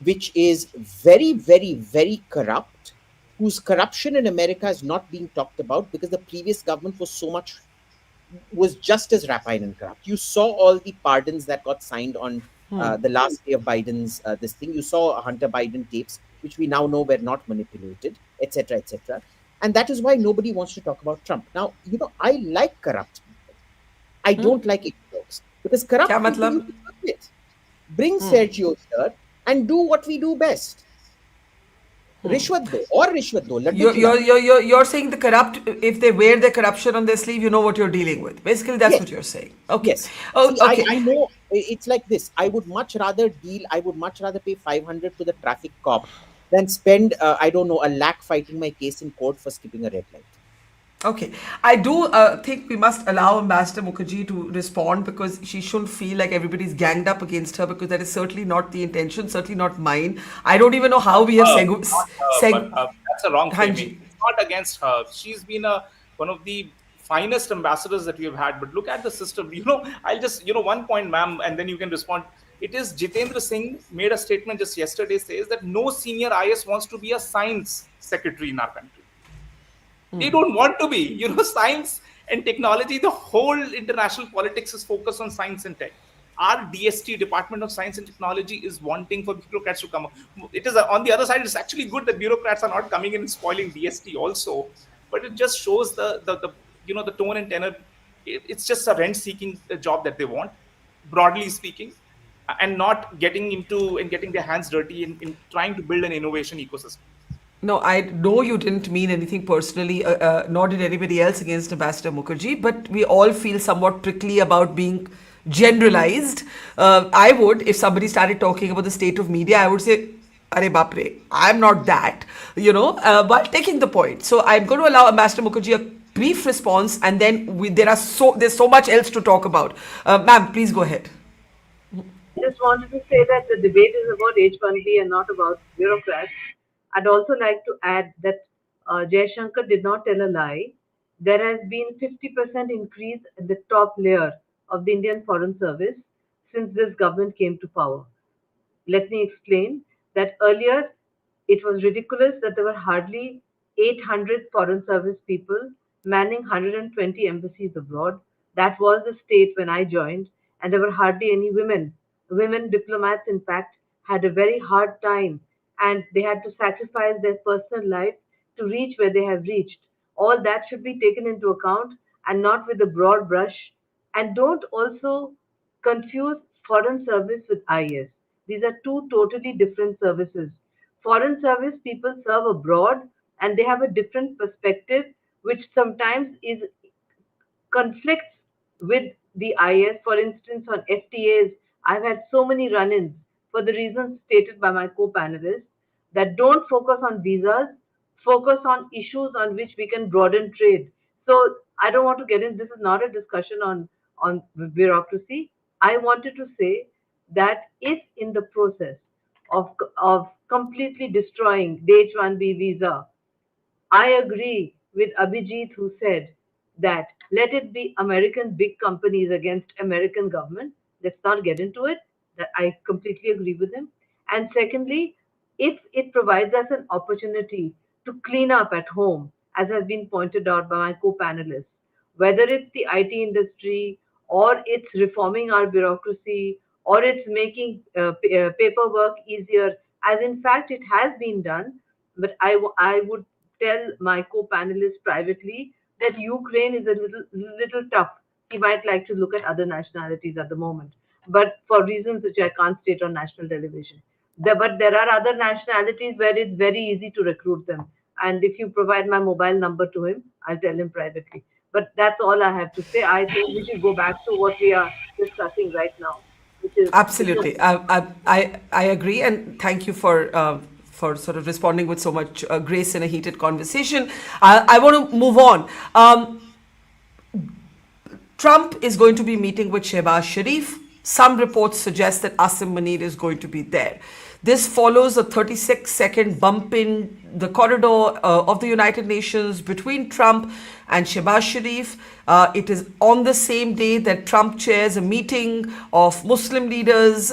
which is very, very, very corrupt, whose corruption in America is not being talked about because the previous government was just as rapine and corrupt. You saw all the pardons that got signed on the last day of Biden's this thing. You saw Hunter Biden tapes, which we now know were not manipulated, etc., etc. And that is why nobody wants to talk about Trump. Now, I like corrupt people. I don't like idiots because corrupt Kya people matlab? you can work with. Bring Sergio here and do what we do best. Rishwat do or Rishwat do. Laddu khilao. You're saying the corrupt, if they wear their corruption on their sleeve, you know what you're dealing with. Basically, that's Yes. what you're saying. Okay. Yes. Oh, See, okay. I know it's like this. I would much rather pay 500 to the traffic cop than spend, I don't know, a lakh fighting my case in court for skipping a red light. Okay. I do think we must allow Ambassador Mukherjee to respond because she shouldn't feel like everybody's ganged up against her because that is certainly not the intention, certainly not mine. I don't even know how we have that's a wrong Hanji. framing. It's not against her. She's been one of the finest ambassadors that we have had. But look at the system. I'll just, one point, ma'am, and then you can respond. It is Jitendra Singh made a statement just yesterday, says that no senior IS wants to be a science secretary in our country. They don't want to be. Science and technology, the whole international politics is focused on science and tech. Our DST, Department of Science and Technology, is wanting for bureaucrats to come. It is on the other side. It's actually good that bureaucrats are not coming in and spoiling DST also, but it just shows the tone and tenor. It's just a rent-seeking job that they want, broadly speaking, and not getting into and getting their hands dirty in trying to build an innovation ecosystem. No, I know you didn't mean anything personally, nor did anybody else against Ambassador Mukherjee, but we all feel somewhat prickly about being generalized. I would, if somebody started talking about the state of media, I would say, Are bapre, I'm not that, but taking the point. So I'm going to allow Ambassador Mukherjee a brief response, and then there's so much else to talk about. Ma'am, please go ahead. I just wanted to say that the debate is about H1B and not about bureaucrats. I'd also like to add that Jaishankar did not tell a lie. There has been 50% increase at the top layer of the Indian Foreign Service since this government came to power. Let me explain that earlier it was ridiculous that there were hardly 800 Foreign Service people manning 120 embassies abroad. That was the state when I joined, and there were hardly any women. Women diplomats, in fact, had a very hard time and they had to sacrifice their personal life to reach where they have reached. All that should be taken into account and not with a broad brush. And don't also confuse foreign service with IS. These are two totally different services. Foreign service people serve abroad and they have a different perspective, which sometimes is conflicts with the IS. For instance, on FTAs, I've had so many run ins for the reasons stated by my co panelists that don't focus on visas, focus on issues on which we can broaden trade. So I don't want to get in, this is not a discussion on bureaucracy. I wanted to say that if in the process of completely destroying the H1B visa, I agree with Abhijit who said that let it be American big companies against American government. Let's not get into it. That I completely agree with him. And secondly, if it provides us an opportunity to clean up at home, as has been pointed out by my co-panelists, whether it's the IT industry or it's reforming our bureaucracy or it's making paperwork easier, as in fact it has been done. But I would tell my co-panelists privately that Ukraine is a little tough. He might like to look at other nationalities at the moment, but for reasons which I can't state on national television. But there are other nationalities where it's very easy to recruit them. And if you provide my mobile number to him, I'll tell him privately. But that's all I have to say. I think we should go back to what we are discussing right now, which is Absolutely. I agree. And thank you for sort of responding with so much grace in a heated conversation. I want to move on. Trump is going to be meeting with Shehbaz Sharif. Some reports suggest that Asim Munir is going to be there. This follows a 36-second bump in the corridor of the United Nations between Trump and Shehbaz Sharif. It is on the same day that Trump chairs a meeting of Muslim leaders,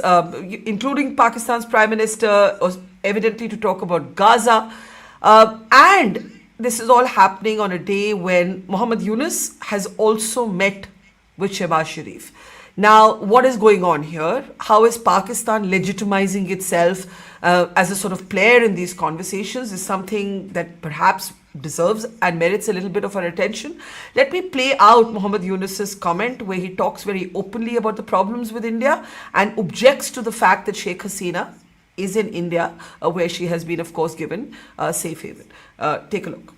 including Pakistan's Prime Minister, evidently to talk about Gaza. And this is all happening on a day when Muhammad Yunus has also met with Shehbaz Sharif. Now, what is going on here? How is Pakistan legitimizing itself as a sort of player in these conversations is something that perhaps deserves and merits a little bit of our attention. Let me play out Muhammad Yunus's comment where he talks very openly about the problems with India and objects to the fact that Sheikh Hasina is in India, where she has been, of course, given safe haven. Take a look.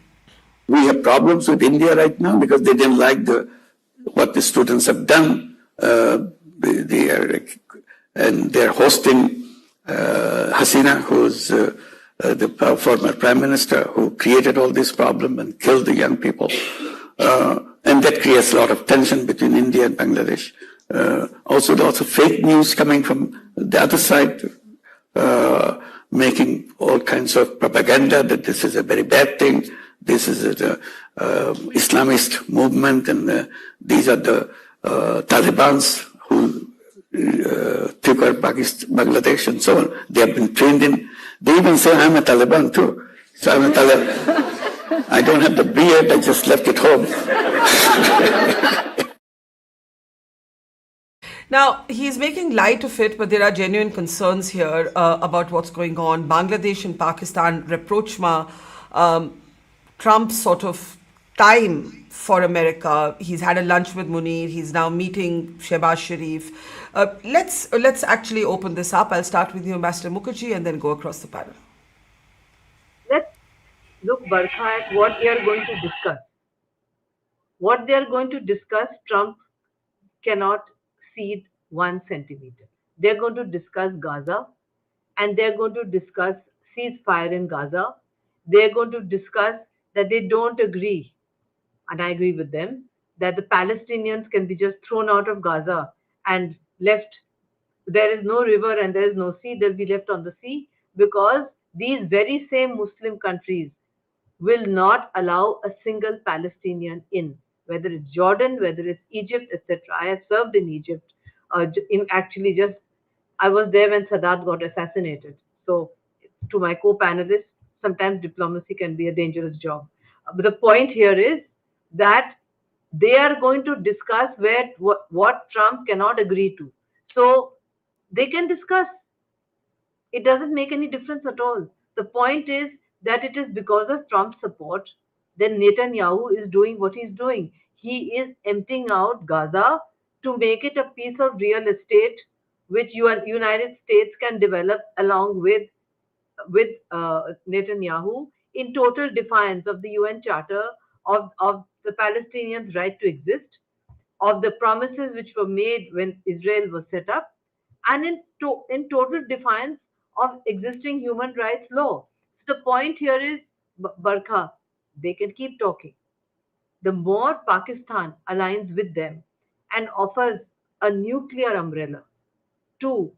We have problems with India right now because they didn't like what the students have done. They're hosting Hasina, who's the former prime minister, who created all this problem and killed the young people. And that creates a lot of tension between India and Bangladesh. Also, there's also fake news coming from the other side, making all kinds of propaganda that this is a very bad thing. This is an Islamist movement, and these are the Talibans who took over Bangladesh and so on. They have been trained in. They even say I'm a Taliban too. So I'm a Taliban. I don't have the beard. I just left it home. Now, he's making light of it, but there are genuine concerns here about what's going on. Bangladesh and Pakistan rapprochement, Trump's sort of time for America. He's had a lunch with Munir. He's now meeting Shehbaz Sharif. Let's actually open this up. I'll start with you, Ambassador Mukherjee, and then go across the panel. Let's look, Barkha, at what they are going to discuss. What they are going to discuss, Trump cannot cede 1 centimeter. They're going to discuss Gaza, and they're going to discuss ceasefire in Gaza. They're going to discuss that they don't agree, and I agree with them, that the Palestinians can be just thrown out of Gaza and left. There is no river and there is no sea. They'll be left on the sea because these very same Muslim countries will not allow a single Palestinian in, whether it's Jordan, whether it's Egypt, etc. I have served in Egypt. I was there when Sadat got assassinated. So, to my co-panelists, sometimes diplomacy can be a dangerous job. But the point here is that they are going to discuss what Trump cannot agree to. So, they can discuss. It doesn't make any difference at all. The point is that it is because of Trump's support that Netanyahu is doing what he's doing. He is emptying out Gaza to make it a piece of real estate which United States can develop along with Netanyahu in total defiance of the UN Charter, of the Palestinians' right to exist, of the promises which were made when Israel was set up, and in total defiance of existing human rights law. So the point here is, Barkha, they can keep talking. The more Pakistan aligns with them and offers a nuclear umbrella to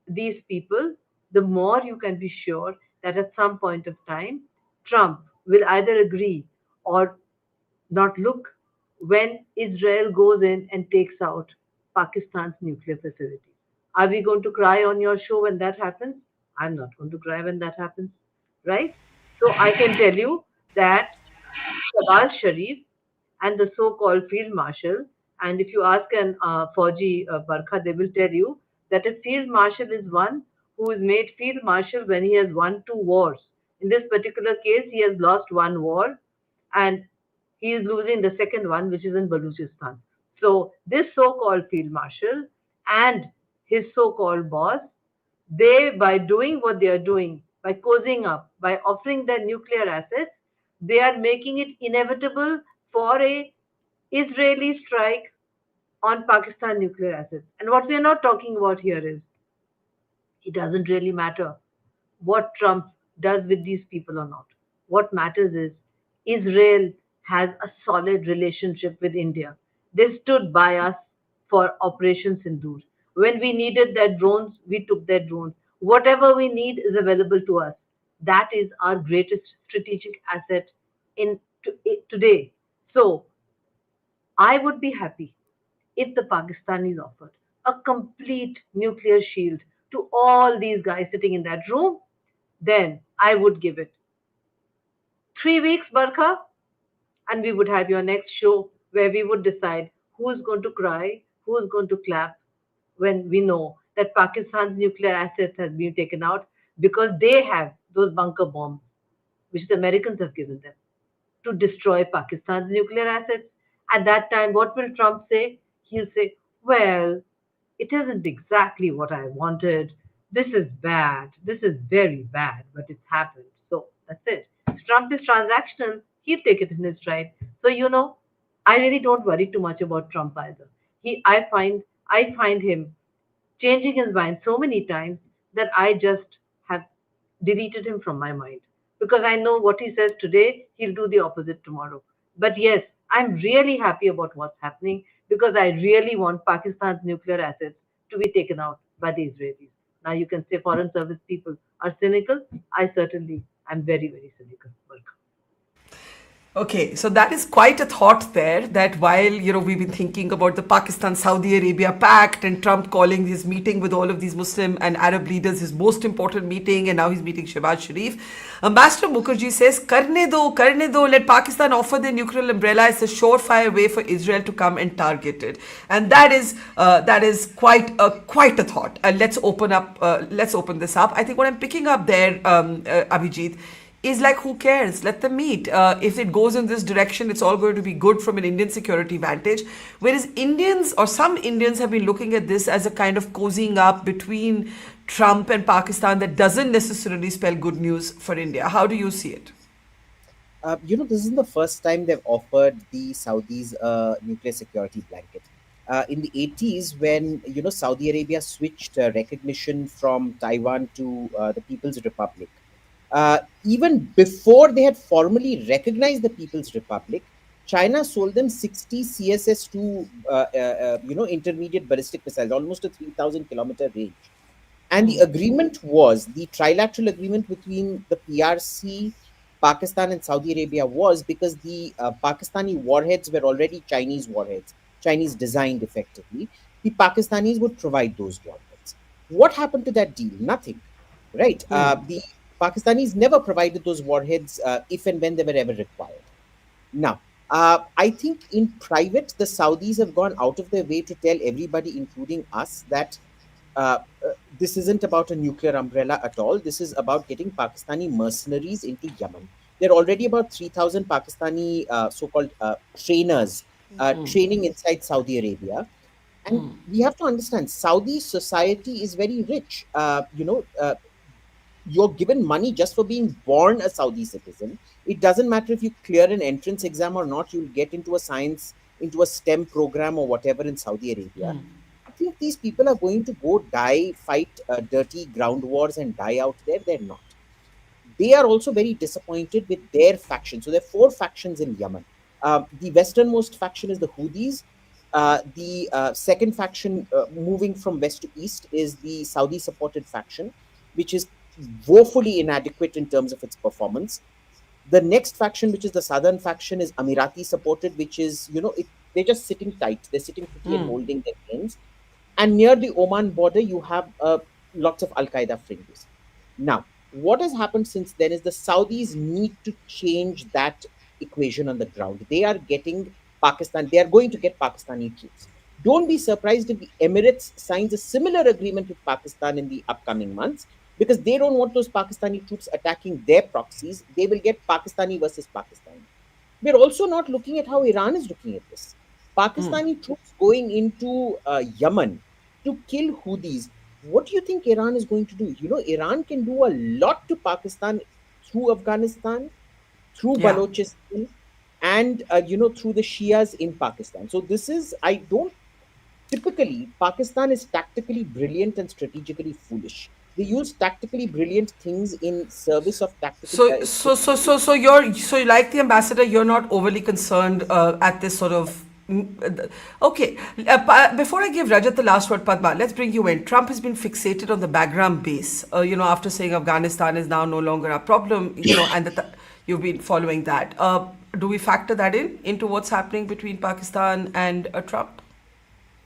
these people, the more you can be sure that at some point of time, Trump will either agree or not look when Israel goes in and takes out Pakistan's nuclear facility. Are we going to cry on your show when that happens? I'm not going to cry when that happens, right? So I can tell you that Shehbaz Sharif and the so-called field marshal, and if you ask an Fauji Barkha, they will tell you that a field marshal is one who is made field marshal when he has won 2 wars. In this particular case, he has lost 1 war and he is losing the second one, which is in Balochistan. So this so-called field marshal and his so-called boss, they, by doing what they are doing, by cozying up, by offering their nuclear assets, They are making it inevitable for a Israeli strike on Pakistan nuclear assets. And what we are not talking about here is it doesn't really matter what Trump does with these people or not. What matters is Israel has a solid relationship with India. They stood by us for Operation Sindoor. When we needed their drones, we took their drones. Whatever we need is available to us. That is our greatest strategic asset today. So I would be happy if the Pakistanis offered a complete nuclear shield to all these guys sitting in that room, then I would give it 3 weeks, Barkha, and we would have your next show where we would decide who's going to cry, who's going to clap when we know that Pakistan's nuclear assets has been taken out because they have those bunker bombs which the Americans have given them to destroy Pakistan's nuclear assets. At that time, what will Trump say? He'll say, well, it isn't exactly what I wanted. This is bad. This is very bad, but it's happened. So that's it. Trump is transactional. He'll take it in his stride. So I really don't worry too much about Trump either. I find him changing his mind so many times that I just have deleted him from my mind because I know what he says today, he'll do the opposite tomorrow. But yes, I'm really happy about what's happening because I really want Pakistan's nuclear assets to be taken out by the Israelis. Now you can say foreign service people are cynical. I certainly am very, very cynical. Welcome. Okay, so that is quite a thought there, that while, we've been thinking about the Pakistan-Saudi Arabia pact and Trump calling his meeting with all of these Muslim and Arab leaders his most important meeting, and now he's meeting Shehbaz Sharif. Ambassador Mukherjee says, karne do, let Pakistan offer their nuclear umbrella. It's a surefire way for Israel to come and target it. And that is quite a thought. Let's open this up. I think what I'm picking up there, Abhijit, is like, who cares? Let them meet. If it goes in this direction, it's all going to be good from an Indian security vantage. Whereas Indians, or some Indians, have been looking at this as a kind of cozying up between Trump and Pakistan that doesn't necessarily spell good news for India. How do you see it? This isn't the first time they've offered the Saudis a nuclear security blanket. In the 80s, when Saudi Arabia switched recognition from Taiwan to the People's Republic, even before they had formally recognized the People's Republic, China sold them 60 CSS-2, intermediate ballistic missiles, almost a 3,000-kilometer range. And the agreement was, the trilateral agreement between the PRC, Pakistan and Saudi Arabia was because the Pakistani warheads were already Chinese warheads, Chinese designed effectively. The Pakistanis would provide those warheads. What happened to that deal? Nothing, right? The Pakistanis never provided those warheads if and when they were ever required. Now, I think in private, the Saudis have gone out of their way to tell everybody, including us, that this isn't about a nuclear umbrella at all. This is about getting Pakistani mercenaries into Yemen. There are already about 3,000 Pakistani so-called trainers training inside Saudi Arabia. And we have to understand, Saudi society is very rich. You're given money just for being born a Saudi citizen. It doesn't matter if you clear an entrance exam or not, you'll get into a STEM program or whatever in Saudi Arabia. I think these people are going to go fight dirty ground wars and die out there. They're not. They are also very disappointed with their faction. So there are 4 factions in Yemen. The westernmost faction is the Houthis. The second faction, moving from west to east, is the Saudi-supported faction, which is woefully inadequate in terms of its performance. The next faction, which is the southern faction, is Emirati supported, which is, they're just sitting tight. They're sitting pretty and holding their hands. And near the Oman border, you have lots of Al-Qaeda fringes. Now, what has happened since then is the Saudis need to change that equation on the ground. They are getting Pakistan. They are going to get Pakistani troops. Don't be surprised if the Emirates signs a similar agreement with Pakistan in the upcoming months, because they don't want those Pakistani troops attacking their proxies. They will get Pakistani versus Pakistani. We're also not looking at how Iran is looking at this. Pakistani troops going into Yemen to kill Houthis. What do you think Iran is going to do? Iran can do a lot to Pakistan through Afghanistan, through Yeah. Balochistan, and through the Shias in Pakistan. So this is, I don't typically, Pakistan is tactically brilliant and strategically foolish. They use tactically brilliant things in service of tactical. So like the ambassador, you're not overly concerned at this sort of. Okay, before I give Rajat the last word, Padma, let's bring you in. Trump has been fixated on the background base, after saying Afghanistan is now no longer a problem, and that you've been following that. Do we factor that into what's happening between Pakistan and Trump?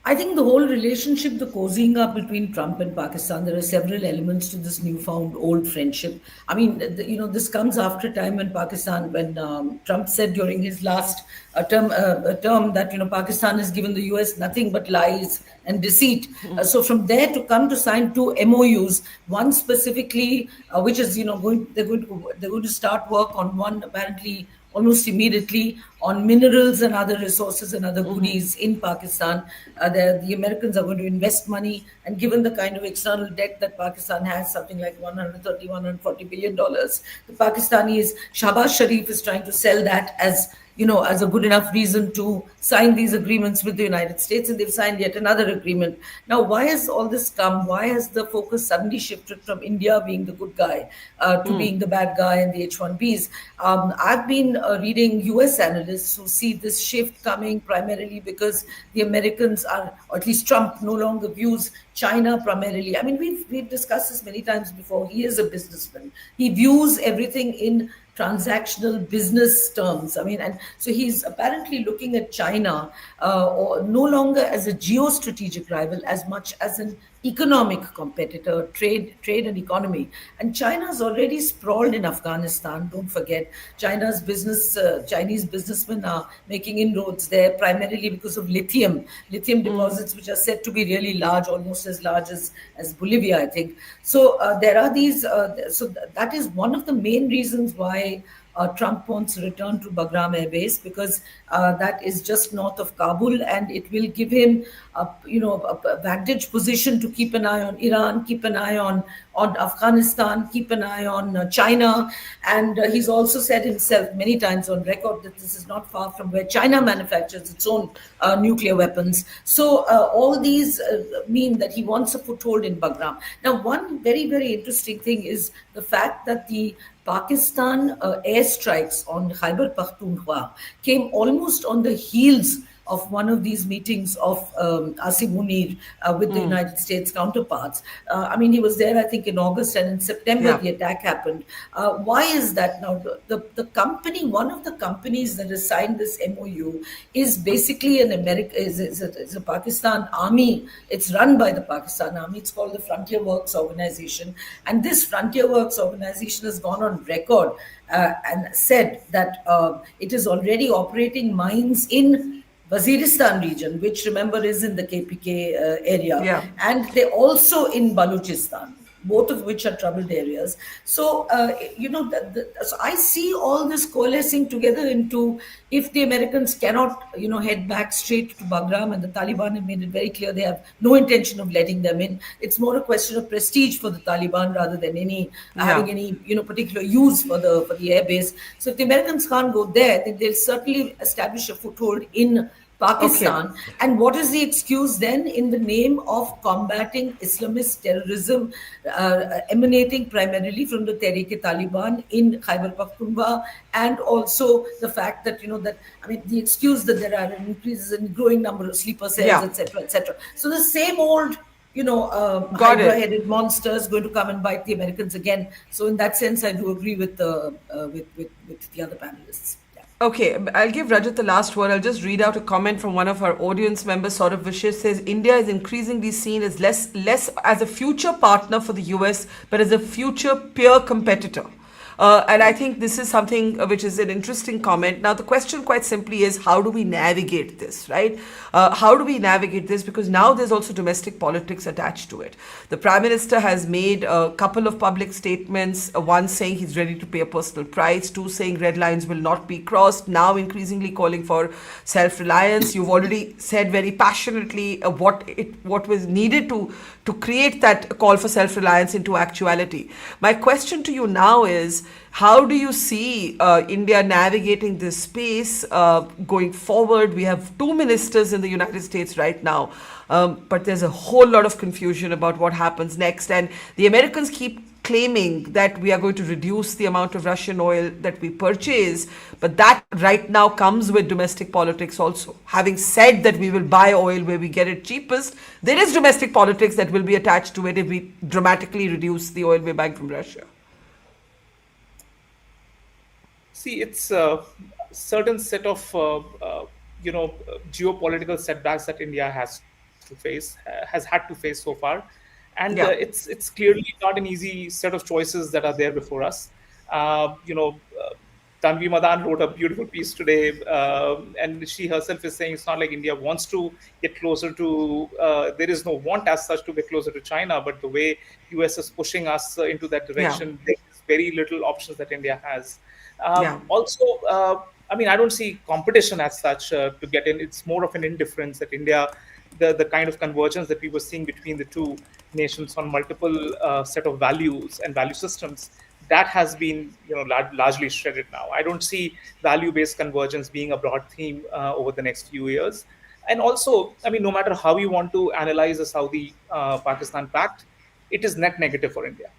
I think the whole relationship, the cozying up between Trump and Pakistan, there are several elements to this newfound old friendship. I mean, this comes after a time when Trump said during his last term that, Pakistan has given the US nothing but lies and deceit. So from there to come to sign two MOUs, one specifically, which is, they're going to start work on one apparently almost immediately on minerals and other resources and other goodies in Pakistan. The Americans are going to invest money, and given the kind of external debt that Pakistan has, something like $130, $140 billion, the Pakistanis, Shehbaz Sharif is trying to sell that as a good enough reason to sign these agreements with the United States, and they've signed yet another agreement. Now, why has all this come? Why has the focus suddenly shifted from India being the good guy to being the bad guy and the H-1Bs? I've been reading US analysts who see this shift coming primarily because the Americans are, or at least Trump, no longer views China primarily. I mean, we've discussed this many times before. He is a businessman. He views everything in transactional business terms. I mean, and so he's apparently looking at China or no longer as a geostrategic rival as much as an economic competitor, trade and economy. And China's already sprawled in Afghanistan. Don't forget, Chinese businessmen are making inroads there primarily because of lithium deposits, which are said to be really large, almost as large as Bolivia, I think. So there are these, so that is one of the main reasons why Trump wants to return to Bagram Air Base, because that is just north of Kabul, and it will give him a vantage position to keep an eye on Iran, keep an eye on Afghanistan, keep an eye on China. And he's also said himself many times on record that this is not far from where China manufactures its own nuclear weapons. So all these mean that he wants a foothold in Bagram. Now, one very, very interesting thing is the fact that the Pakistan airstrikes on Khyber Pakhtunkhwa came almost on the heels of one of these meetings of Asim Munir with the United States counterparts. I mean, he was there, I think, in August, and in September the attack happened. Why is that? Now, the company, one of the companies that has signed this MOU is basically is a Pakistan army. It's run by the Pakistan Army. It's called the Frontier Works Organization. And this Frontier Works Organization has gone on record and said that it is already operating mines in Waziristan region, which, remember, is in the KPK area. And they're also in Balochistan, both of which are troubled areas. So, so I see all this coalescing together into, if the Americans cannot, head back straight to Bagram, and the Taliban have made it very clear they have no intention of letting them in. It's more a question of prestige for the Taliban rather than having any, particular use for the airbase. So if the Americans can't go there, then they'll certainly establish a foothold in Pakistan. Okay. And what is the excuse then? In the name of combating Islamist terrorism emanating primarily from the Tehrik-e-Taliban in Khyber Pakhtunkhwa, and also the fact that, the excuse that there are increases in growing number of sleeper cells, etc., etc. So the same old, hydra-headed monsters going to come and bite the Americans again. So in that sense, I do agree with the other panelists. Okay, I'll give Rajat the last word. I'll just read out a comment from one of our audience members. Saurav Vishesh says, India is increasingly seen as less as a future partner for the US, but as a future peer competitor. And I think this is something which is an interesting comment. Now, the question quite simply is, how do we navigate this, right? How do we navigate this? Because now there's also domestic politics attached to it. The Prime Minister has made a couple of public statements, one saying he's ready to pay a personal price, two saying red lines will not be crossed, now increasingly calling for self-reliance. You've already said very passionately what was needed to create that call for self-reliance into actuality. My question to you now is, How do you see India navigating this space going forward? We have 2 ministers in the United States right now, but there's a whole lot of confusion about what happens next. And the Americans keep claiming that we are going to reduce the amount of Russian oil that we purchase, but that right now comes with domestic politics also. Having said that we will buy oil where we get it cheapest, there is domestic politics that will be attached to it if we dramatically reduce the oil we're buying from Russia. See, it's a certain set of geopolitical setbacks that India has had to face so far. And it's clearly not an easy set of choices that are there before us. Tanvi Madan wrote a beautiful piece today, and she herself is saying it's not like India wants to get closer to, there is no want as such to get closer to China, but the way US is pushing us into that direction, there's very little options that India has. Also, I don't see competition as such to get in. It's more of an indifference that India, the kind of convergence that we were seeing between the two nations on multiple set of values and value systems, that has been largely shredded now. I don't see value-based convergence being a broad theme over the next few years. And also, no matter how you want to analyze the Saudi-Pakistan pact, it is net negative for India.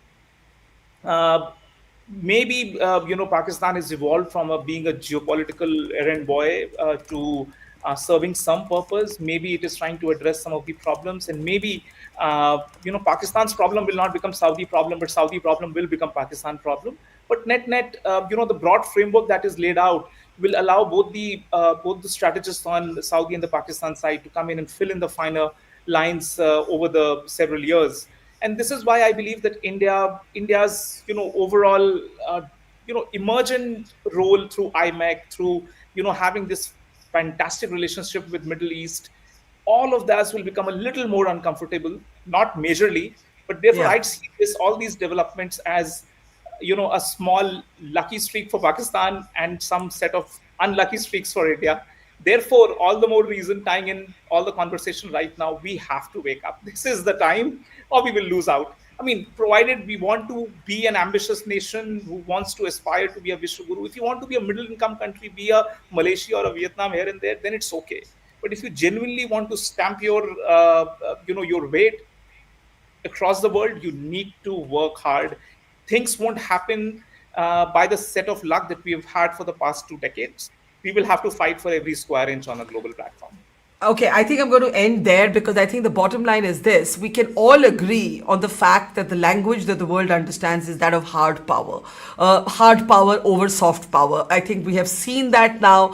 Maybe Pakistan has evolved from being a geopolitical errand boy to serving some purpose. Maybe it is trying to address some of the problems, and maybe Pakistan's problem will not become Saudi problem, but Saudi problem will become Pakistan problem. But net, the broad framework that is laid out will allow both the strategists on the Saudi and the Pakistan side to come in and fill in the finer lines over the several years. And this is why I believe that India's overall emergent role through IMEC, through having this fantastic relationship with Middle East, all of that will become a little more uncomfortable, not majorly, but therefore I'd see all these developments as a small lucky streak for Pakistan and some set of unlucky streaks for India. Therefore, all the more reason, tying in all the conversation right now, we have to wake up. This is the time, or we will lose out. Provided we want to be an ambitious nation who wants to aspire to be a Vishwaguru. If you want to be a middle-income country, be a Malaysia or a Vietnam here and there, then it's okay. But if you genuinely want to stamp your weight across the world, you need to work hard. Things won't happen by the set of luck that we have had for the past 2 decades. We will have to fight for every square inch on a global platform. Okay, I think I'm going to end there because I think the bottom line is this. We can all agree on the fact that the language that the world understands is that of hard power. Hard power over soft power. I think we have seen that now,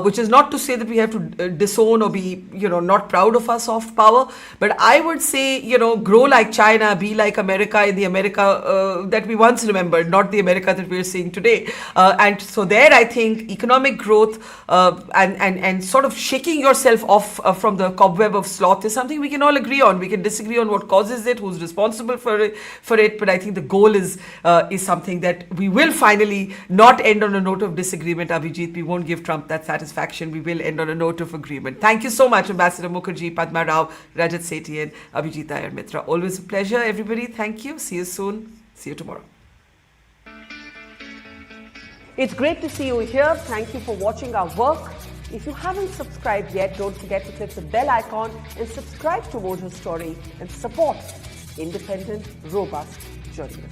which is not to say that we have to disown or be, not proud of our soft power. But I would say, grow like China, be like America in the America that we once remembered, not the America that we're seeing today. And so there, I think economic growth and sort of shaking yourself off from the cobweb of sloth is something we can all agree on. We can disagree on what causes it, who's responsible for it, but I think the goal is something that we will finally not end on a note of disagreement, Abhijit. We won't give Trump that satisfaction. We will end on a note of agreement. Thank you so much, Ambassador Mukherjee, Padma Rao, Rajat Sethi, and Abhijit Iyer Mitra. Always a pleasure, everybody. Thank you. See you soon. See you tomorrow. It's great to see you here. Thank you for watching our work. If you haven't subscribed yet, don't forget to click the bell icon and subscribe to Mojo Story and support independent, robust journalism.